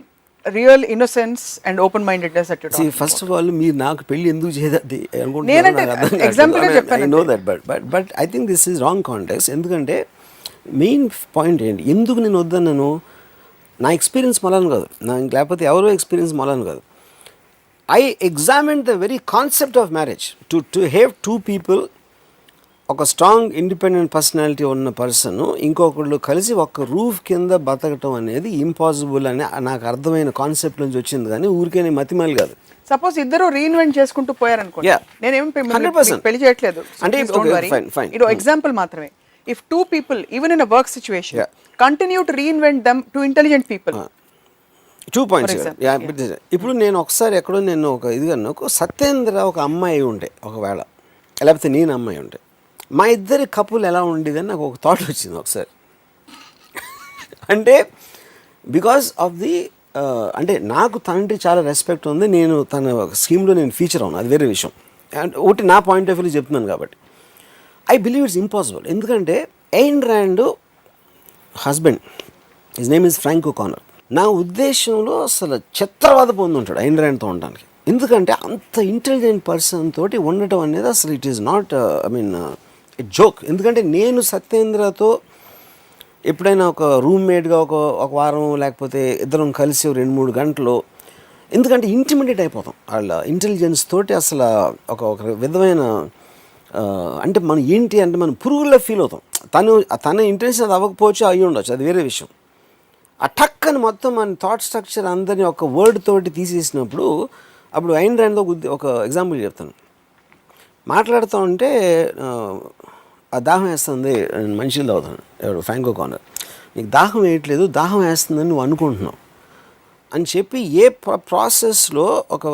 real innocence and open mindedness that you talk? First of all మీరు నాకు పెళ్లి ఎందుకు చేయదది నేనంటే ఎగ్జాంపుల్ గా చెప్పాను. I know that, but I think this is wrong context. ఎందుకంటే మెయిన్ పాయింట్ ఏంటి, ఎందుకు నేను వద్దన్నాను, నా ఎక్స్పీరియన్స్ మొలను కాదు, లేకపోతే ఎవరో ఎక్స్పీరియన్స్ మొలను కాదు. I examined the very concept of marriage. To have two people, ఒక స్ట్రాంగ్ ఇండిపెండెంట్ పర్సనాలిటీ ఉన్న పర్సన్ ఇంకొకళ్ళు కలిసి ఒక రూఫ్ కింద బతకటం అనేది ఇంపాసిబుల్ అని నాకు అర్థమైన కాన్సెప్ట్ నుంచి వచ్చింది, కానీ ఊరికే మతిమాలి కాదు. సపోజ్ ఇద్దరు రీఇన్వెంట్ చేసుకుంటూ పోయారనుకోండి, నేనేం పెళ్లి చేయట్లేదు అంటే ఇది ఎగ్జాంపుల్ మాత్రమే. If two people, even in a work situation, continue to reinvent them to intelligent people. 2 points. ఇప్పుడు నేను ఒకసారి ఎక్కడో నేను ఒక సత్యేంద్ర ఒక అమ్మాయి ఉంటే, ఒకవేళ లేకపోతే నేను అమ్మాయి ఉంటే, మా ఇద్దరి కపుల్ ఎలా ఉండేదని నాకు ఒక థాట్ వచ్చింది ఒకసారి. అంటే బికాస్ ఆఫ్ ది అంటే నాకు తనంటే చాలా రెస్పెక్ట్ ఉంది, నేను తన స్కీమ్లో నేను ఫీచర్ అవును, అది వేరే విషయం. అండ్ ఒకటి నా పాయింట్ ఆఫ్ వ్యూలో చెప్తున్నాను కాబట్టి ఐ బిలీవ్ ఇట్స్ ఇంపాసిబుల్. ఎందుకంటే Ayn Rand husband, his name is Frank O'Connor. నా ఉద్దేశంలో అసలు చిత్రవాద పొంది ఉంటాడు ఎయిన్ ర్యాండ్తో ఉండడానికి. ఎందుకంటే అంత ఇంటెలిజెంట్ పర్సన్ తోటి ఉండటం అనేది అసలు it is not it joke. ఎందుకంటే నేను సత్యేంద్రతో ఎప్పుడైనా ఒక రూమ్మేట్గా ఒక వారం లేకపోతే ఇద్దరం కలిసి 2-3 గంటలు, ఎందుకంటే ఇంటిమిడేట్ అయిపోతాం వాళ్ళ ఇంటెలిజెన్స్ తోటి. అసలు ఒక విధమైన అంటే మనం ఏంటి అంటే మనం పురుగుల్లో ఫీల్ అవుతాం. తన ఇంటెన్షన్ అది అవ్వకపోవచ్చు, అయ్యి ఉండొచ్చు, అది వేరే విషయం. ఆ టక్కని మొత్తం మన థాట్ స్ట్రక్చర్ అందరినీ ఒక వర్డ్ తోటి తీసేసినప్పుడు, అప్పుడు ఐన్ ర్యాండ్తో ఒక ఎగ్జాంపుల్ చెప్తాను. మాట్లాడుతూ ఉంటే ఆ దాహం వేస్తుంది, నేను మనిషిని తాగుతాను, ఎవరు ఫ్రాంక్ ఓకానర్, నీకు దాహం వేయట్లేదు, దాహం వేస్తుందని నువ్వు అనుకుంటున్నావు అని చెప్పి ఏ ప్రాసెస్లో ఒక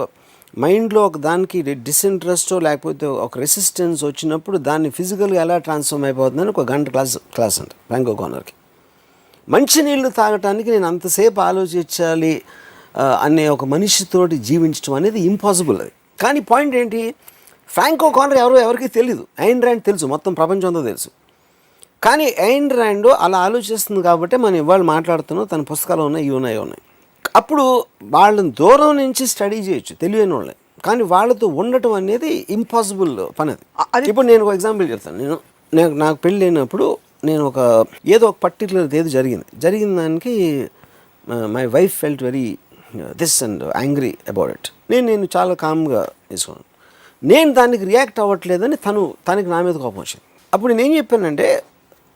మైండ్లో ఒక దానికి డిస్ఇంట్రెస్టో లేకపోతే ఒక రెసిస్టెన్స్ వచ్చినప్పుడు దాన్ని ఫిజికల్గా ఎలా ట్రాన్స్ఫార్మ్ అయిపోతుందని ఒక గంట క్లాస్ అంట ఫ్రాంక్ ఓకానర్కి. మంచినీళ్ళు తాగటానికి నేను అంతసేపు ఆలోచించాలి అనే ఒక మనిషితోటి జీవించడం అనేది ఇంపాసిబుల్. అది కానీ పాయింట్ ఏంటి, ఫ్రాంక్ ఓకానర్ ఎవరికి తెలియదు, ఐన్ ర్యాండ్ తెలుసు, మొత్తం ప్రపంచంతో తెలుసు. కానీ ఐన్ ర్యాండ్ అలా ఆలోచిస్తుంది కాబట్టి మనం ఇవాళ మాట్లాడుతున్నాం, తన పుస్తకాలు ఉన్నాయి, ఇవి ఉన్నాయి. అప్పుడు వాళ్ళని దూరం నుంచి స్టడీ చేయొచ్చు తెలియని వాళ్ళని, కానీ వాళ్ళతో ఉండటం అనేది ఇంపాసిబుల్ పని. అది ఇప్పుడు నేను ఒక ఎగ్జాంపుల్ చెప్తాను. నాకు పెళ్ళి అయినప్పుడు నేను ఏదో ఒక పర్టికులర్ ఏదో జరిగిన దానికి my wife felt very this and angry about it. నేను చాలా కామ్గా తీసుకున్నాను. నేను దానికి రియాక్ట్ అవ్వట్లేదని తనకి నా మీద కోపం వచ్చింది. అప్పుడు నేను ఏం చెప్పానంటే,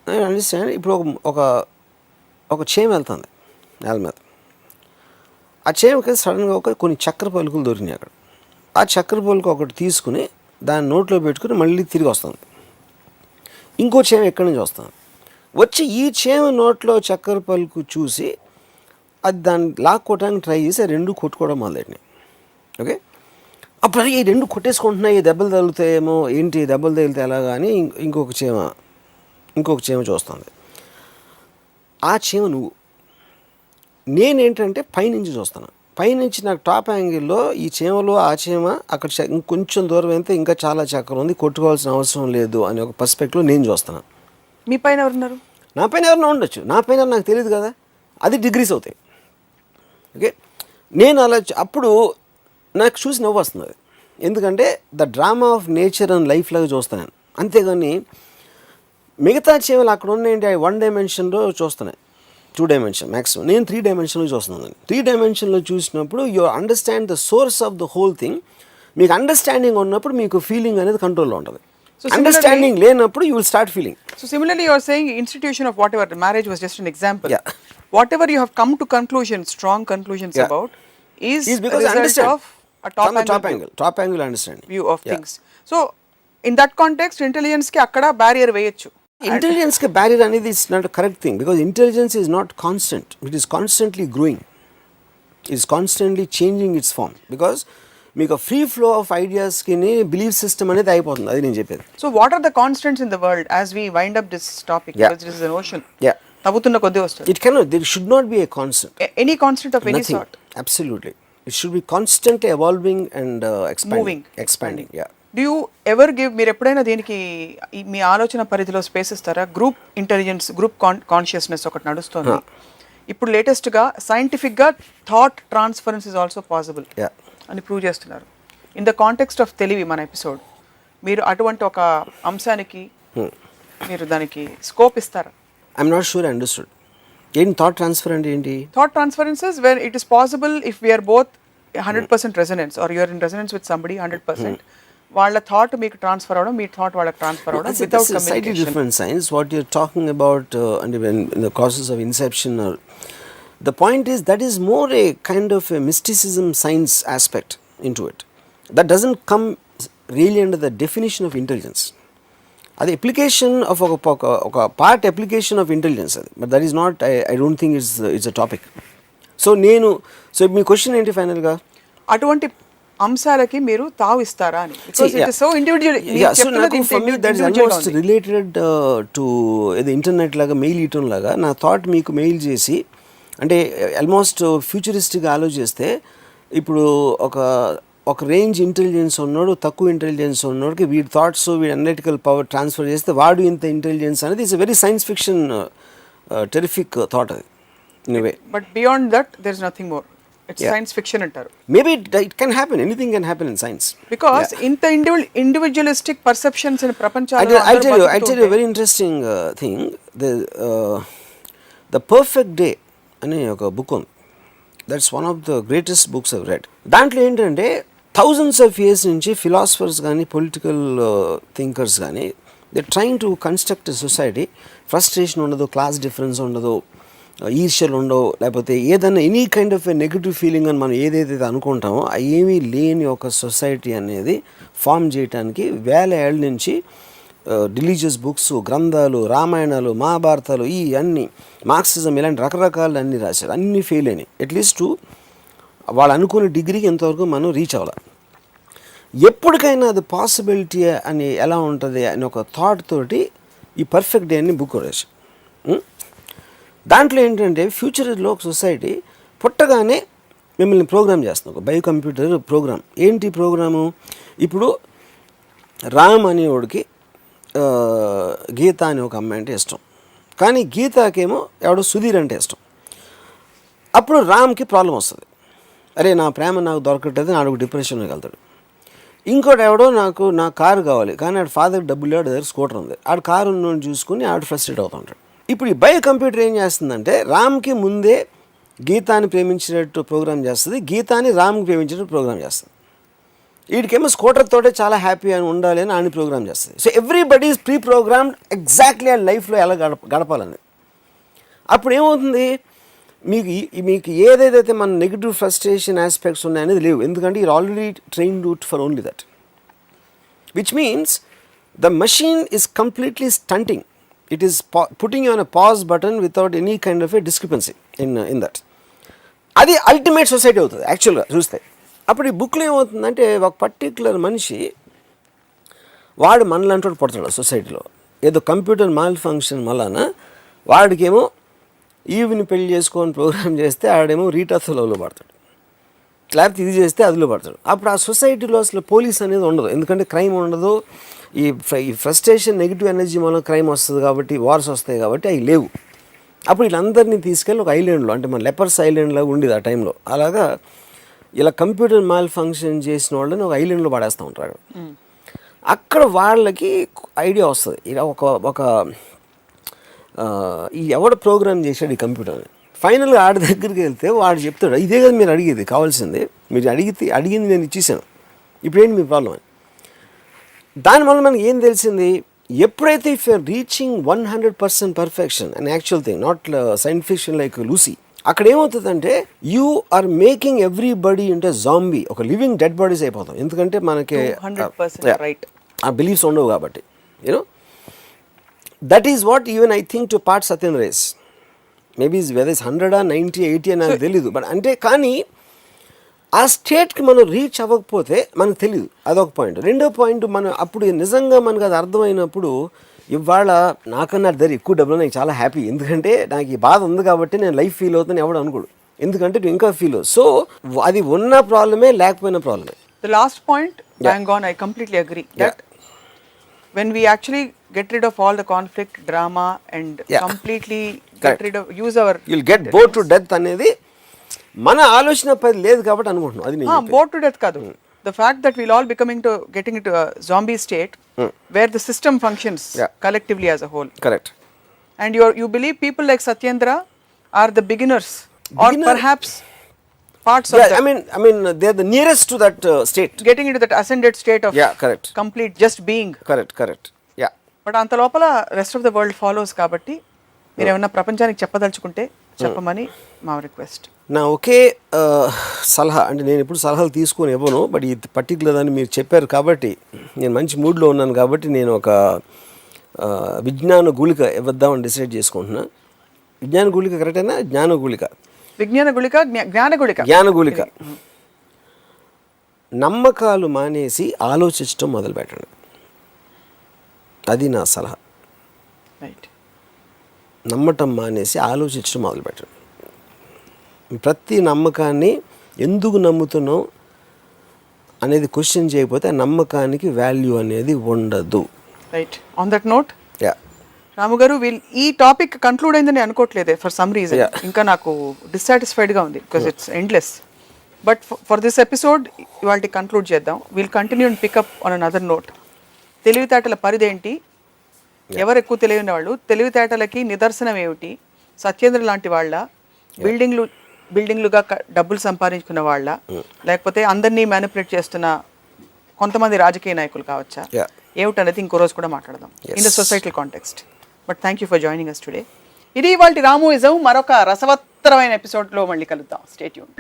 నేను అండర్స్టాండ్, ఇప్పుడు ఒక చేమ వెళ్తుంది నేల మీద, ఆ చేమకి సడన్గా కొన్ని చక్కెర పలుకులు దొరికినాయి అక్కడ. ఆ చక్కెర పలుకు ఒకటి తీసుకుని దాన్ని నోట్లో పెట్టుకుని మళ్ళీ తిరిగి వస్తుంది. ఇంకో చేమ ఎక్కడి నుంచి వచ్చి ఈ చేమ నోట్లో చక్కెర పలుకు చూసి అది దాన్ని లాక్కోవడానికి ట్రై చేసి 2 కొట్టుకోవడం మొదలెట్టినాయి. ఓకే, అప్పుడు ఈ 2 కొట్టేసుకుంటున్నాయి, దెబ్బలు తగులుతాయేమో, ఏంటి దెబ్బలు తగిలితే ఎలాగా అని ఇంకొక చేమ చూస్తుంది. ఆ చేమ నువ్వు, నేనేంటంటే పైనుంచి చూస్తాను, పైనుంచి నాకు టాప్ యాంగిల్లో ఈ చీమలు ఆ చీమ అక్కడ ఇంకొంచెం దూరం అయితే ఇంకా చాలా చక్రం ఉంది, కొట్టుకోవాల్సిన అవసరం లేదు అనే ఒక పర్స్పెక్టివ్లో నేను చూస్తున్నాను. మీ పైన ఎవరున్నారు? నా పైన ఎవరైనా ఉండొచ్చు, నా పైన నాకు తెలియదు కదా, అది డిగ్రీస్ అవుతాయి. ఓకే, నేను అలా అప్పుడు నాకు చూసి నవ్వు వస్తుంది అది. ఎందుకంటే the drama of nature and life లాగా చూస్తాను. అంతేగాని మిగతా చీమలు అక్కడ ఉన్నాయంటే 1 డైమెన్షన్లో చూస్తున్నాయి, 2 డైమెన్షన్ మ్యాక్సిమం. నేను 3 డైమెన్షన్లో చూస్తున్నాను. 3 డైమెన్షన్లో చూసినప్పుడు you understand the source of the whole thing. మీకు అండర్స్టాండింగ్ ఉన్నప్పుడు మీకు ఫీలింగ్ అనేది కంట్రోల్లో ఉంటుంది. అండర్స్టాండింగ్ లేనప్పుడు you will start feeling. So similarly, you are saying institution of whatever marriage was just an example. Yeah. Whatever you have come to conclusions, strong conclusions Yeah. about, is because a result understand of a top from the angle top angle understanding view of things. So in that context, intelligence ki akkada barrier veyochu. Intelligence ke barrier అనేది is not a correct thing, because intelligence is not constant. It is constantly growing. It is constantly changing its form, because మీకు ఫ్రీ ఫ్లో ఆఫ్ ఐడియాస్కి బిలీఫ్ సిస్టమ్ అనేది అయిపోతుంది. అది నేను చెప్పేది. So what are the constants in the world as we wind up this topic? Yeah. Because this is an ocean. Yeah. తవ్వుతున్న కొద్ది వస్తుంది. It cannot, there should not be a constant. Any constant of any Nothing. sort. Absolutely. It should be constantly evolving and expanding. Moving. Expanding. Yeah. Do you ever give, మీరు ఎప్పుడైనా దీనికి మీ ఆలోచన పరిధిలో స్పేస్ ఇస్తారా? గ్రూప్ ఇంటెలిజెన్స్, గ్రూప్ కాన్షియస్నెస్ ఒకటి నడుస్తుంది ఇప్పుడు లేటెస్ట్గా. సైంటిఫిక్గా thought transference is also possible అని ప్రూవ్ చేస్తున్నారు. ఇన్ ద కాంటెక్స్ట్ ఆఫ్ తెలివి మన ఎపిసోడ్, మీరు అటువంటి ఒక అంశానికి మీరు దానికి స్కోప్ ఇస్తారా? I'm not sure I understood. ఏంటి థాట్ ట్రాన్స్ఫర్ అంటే ఏంటి? Thought transferences where it is possible if we're both 100% resonance or you're in resonance with somebody 100%. వాళ్ళ థాట్ మీకు ట్రాన్స్ఫర్ అవడం, మీ థాట్ వాళ్ళకి ట్రాన్స్ఫర్ అవడం without communication. Slightly different science. What you're talking about and when in the process of inception, or the point is that is more a kind of a mysticism science aspect into it. That doesn't come really under the definition of intelligence. అది application of ఒక part application of intelligence అది, but that is not, I don't think it's a topic. So me question ఏంటి ఫైనల్గా? అటువంటి అంశాలకి మీరు తావిస్తారా అని? Because it is so individual. So నాకు for me that is almost related to ఇది ఇంటర్నెట్ లాగా, మెయిల్ ఇయటం లాగా. నా థాట్ మీకు మెయిల్ చేసి, అంటే ఆల్మోస్ట్ ఫ్యూచరిస్టిక్గా ఆలోచిస్తే, ఇప్పుడు ఒక రేంజ్ ఇంటెలిజెన్స్ ఉన్నాడు, తక్కువ ఇంటెలిజెన్స్ ఉన్నోడికి వీడి థాట్స్, వీడి అనలిటికల్ పవర్ ట్రాన్స్ఫర్ చేస్తే వాడు ఇంత ఇంటెలిజెన్స్ అనేది it's very science fiction terrific thought అది in way. But beyond that there is nothing more. It's science fiction అంటారు. Maybe it can happen, anything can happen in science. Because ఇంత ఇండివిజువలిస్టిక్ పర్సెప్షన్స్ ఇన్ ప్రపంచంలో I'll tell you a very interesting thing. The Perfect Day అనే ఒక బుక్ ఉంది. That's one of the greatest books I've red. దాంట్లో ఏంటంటే థౌజండ్స్ ఆఫ్ ఇయర్స్ నుంచి ఫిలాసఫర్స్ కానీ, పొలిటికల్ థింకర్స్ కానీ, they trying to construct a society. Frustration ఉండదు, క్లాస్ డిఫరెన్స్ ఉండదు, ఈర్ష్యలు ఉండవు, లేకపోతే ఏదైనా any kind of a negative feeling అని మనం ఏదైతే అనుకుంటామో ఏమీ లేని ఒక సొసైటీ అనేది ఫామ్ చేయడానికి వేల ఏళ్ళ నుంచి రిలీజియస్ బుక్స్, గ్రంథాలు, రామాయణాలు, మహాభారతాలు, ఈ అన్ని మార్క్సిజం, ఇలాంటి రకరకాలు అన్నీ రాశారు. అన్నీ ఫెయిల్ అయినాయి. అట్లీస్ట్ వాళ్ళు అనుకునే డిగ్రీకి ఎంతవరకు మనం రీచ్ అవ్వాలి. ఎప్పటికైనా అది పాసిబిలిటీ అని ఎలా ఉంటుంది అని ఒక థాట్ తోటి ఈ పర్ఫెక్ట్ డే అని బుక్ రాశారు. దాంట్లో ఏంటంటే ఫ్యూచర్లో ఒక సొసైటీ పుట్టగానే మిమ్మల్ని ప్రోగ్రామ్ చేస్తుంది, ఒక బయో కంప్యూటర్ ప్రోగ్రామ్. ఏంటి ప్రోగ్రాము? ఇప్పుడు రామ్ అనేవాడికి గీత అనే ఒక అమ్మాయి అంటే ఇష్టం, కానీ గీతాకేమో ఎవడో సుధీర్ అంటే ఇష్టం. అప్పుడు రామ్కి ప్రాబ్లం వస్తుంది. అరే నా ప్రేమ నాకు దొరకట్లేదు, ఆడు డిప్రెషన్లోకి వెళ్తాడు. ఇంకోటి ఎవడో నా కారు కావాలి, కానీ ఆడు ఫాదర్ డబ్బులు లేడు, దగ్గర స్కూటర్ ఉంది, ఆడు కారు ఉన్నోని చూసుకుని ఆడు ఫ్రస్ట్రేట్ అవుతుంటాడు. ఇప్పుడు ఈ బయో కంప్యూటర్ ఏం చేస్తుందంటే రామ్కి ముందే గీతాని ప్రేమించినట్టు ప్రోగ్రామ్ చేస్తుంది, గీతాని రామ్కి ప్రేమించినట్టు ప్రోగ్రామ్ చేస్తుంది. వీడికేమో స్కూటర్ తోటే చాలా హ్యాపీ అని ఉండాలి అని ఆయన ప్రోగ్రామ్ చేస్తుంది. So everybody is pre programmed exactly ఆ లైఫ్లో ఎలా గడపాలని. అప్పుడు ఏమవుతుంది, మీకు ఏదైతే మన నెగిటివ్ ఫ్రస్ట్రేషన్ ఆస్పెక్ట్స్ ఉన్నాయనేది లేవు, ఎందుకంటే you're already trained for only that, which means the machine is completely stunting. It is putting you on a pause button without any kind of a discrepancy in that. అది అల్టిమేట్ సొసైటీ అవుతుంది యాక్చువల్గా చూస్తే. అప్పుడు ఈ బుక్లో ఏమవుతుందంటే ఒక పర్టిక్యులర్ మనిషి వాడు మనలాంటి వాడు పడతాడు సొసైటీలో, ఏదో కంప్యూటర్ మాల్ ఫంక్షన్ వలన వాడికేమో ఈవిని పెళ్లి చేసుకొని ప్రోగ్రామ్ చేస్తే ఆడేమో రీటాతో లవ్లో పడతాడు. లేకపోతే ఇది చేస్తే అదిలో పడతాడు. అప్పుడు ఆ సొసైటీలో అసలు పోలీస్ అనేది ఉండదు, ఎందుకంటే క్రైమ్ ఉండదు. ఈ ఫ్రస్ట్రేషన్ నెగిటివ్ ఎనర్జీ మూలంగా క్రైమ్ వస్తుంది కాబట్టి, వార్స్ వస్తాయి కాబట్టి అవి లేవు. అప్పుడు వీళ్ళందరినీ తీసుకెళ్ళి ఒక ఐలాండ్లో, అంటే మన లెపర్స్ ఐలాండ్లో ఉండేది ఆ టైంలో, అలాగా ఇలా కంప్యూటర్ మాల్ ఫంక్షన్ చేసిన వాళ్ళని ఒక ఐలాండ్లో పడేస్తూ ఉంటారు. అక్కడ వాళ్ళకి ఐడియా వస్తుంది, ఇలా ఒక ఈ ఎవడ ప్రోగ్రామ్ చేశాడు ఈ కంప్యూటర్ని. ఫైనల్గా ఆడి దగ్గరికి వెళ్తే వాడు చెప్తాడు, ఇదే కదా మీరు అడిగేది, కావాల్సింది మీరు అడిగింది నేను ఇచ్చేసాను, ఇప్పుడేంటి మీ ప్రాబ్లం అని. దానివల్ల మనకి ఏం తెలిసింది, ఎప్పుడైతే if you're reaching 100% perfection and actual thing, not science fiction like Lucy, అక్కడ ఏమవుతుందంటే you are making everybody into zombie, ఒక లివింగ్ డెడ్ బాడీస్ అయిపోతాం. ఎందుకంటే మనకి ఆ బిలీఫ్స్ ఉండవు కాబట్టి. You know that is what even I think to part Satyan రేస్. మేబీ వెదర్ ఇస్ 100 90 80 అని నాకు తెలీదు, బట్ అంటే కానీ ఆ స్టేట్కి మనం రీచ్ అవ్వకపోతే మనకు తెలియదు, అదొక పాయింట్. రెండో పాయింట్, మనం అప్పుడు నిజంగా మనకు అది అర్థమైనప్పుడు, ఇవాళ నాకన్నా దగ్గర ఎక్కువ డబ్బులు నాకు చాలా హ్యాపీ, ఎందుకంటే నాకు ఈ బాధ ఉంది కాబట్టి నేను లైఫ్ ఫీల్ అవుతాను ఎవడు అనుకోడు, ఎందుకంటే నువ్వు ఇంకా ఫీల్ అవు. సో అది ఉన్న ప్రాబ్లమే, లేకపోయిన ప్రాబ్లమే. The last point, bang on, I completely agree that when we actually get rid of all the conflict, drama and completely get rid of, use our, you'll get bored to death అనేది మన ఆలోచన పది లేదు కాబట్టి అనుకుంటున్నాం. అది నేను bored to death కాదు, the fact that we'll all getting into a zombie state where the system functions collectively as a whole. Correct. And you believe people like Satyendra are the beginners or perhaps parts of that. I mean they are the nearest to that state, getting into that ascended state of correct, complete just being. correct. But అంత లోపల rest of the world follows కాబట్టి మీరు ఏమన్నా ప్రపంచానికి చెప్పదలుచుకుంటే చెప్పమని మా రిక్వెస్ట్. నా ఒకే సలహా, అంటే నేను ఎప్పుడు సలహాలు తీసుకొని ఇవ్వను, బట్ ఈ పర్టికులర్ అని మీరు చెప్పారు కాబట్టి నేను మంచి మూడ్లో ఉన్నాను కాబట్టి నేను ఒక విజ్ఞాన గుళిక ఇవ్వద్దామని డిసైడ్ చేసుకుంటున్నా. విజ్ఞాన గుళిక కరెక్టేనా? జ్ఞాన గుళిక, జ్ఞాన గుళిక. నమ్మకాలు మానేసి ఆలోచించడం మొదలు పెట్టండి, అది నా సలహా. రైట్. నమ్మటం మానేసి ఆలోచించడం మొదలుపెట్టండి. ప్రతి నమ్మకాన్ని ఎందుకు నమ్ముతున్నాం అనేది క్వశ్చన్ చేయకపోతే ఆ నమ్మకానికి వాల్యూ అనేది ఉండదు. రైట్. ఆన్ దట్ నోట్, రాము గారు, ఈ టాపిక్ కంక్లూడ్ అయిందని అనుకోవట్లేదే ఫర్ సమ్ రీజన్. ఇంకా నాకు డిస్సాటిస్ఫైడ్గా ఉంది because it's endless. But for this episode ఇవాళ కంక్లూడ్ చేద్దాం. Will continue and pick up on another note. తెలివితేటల పరిధేంటి, ఎవరు ఎక్కువ తెలియని వాళ్ళు, తెలివితేటలకి నిదర్శనం ఏమిటి, సత్యేంద్ర లాంటి వాళ్ళ, బిల్డింగ్లుగా డబ్బులు సంపాదించుకున్న వాళ్ళ, లేకపోతే అందరినీ మ్యానిపులేట్ చేస్తున్న కొంతమంది రాజకీయ నాయకులు కావచ్చా, ఏమిటనేది ఇంకో రోజు కూడా మాట్లాడదాం in the societal context. But thank you for joining us today. ఇది ఇవాళ రాముయిజం. మరొక రసవత్తరమైన ఎపిసోడ్లో మళ్ళీ కలుద్దాం. Stay tune.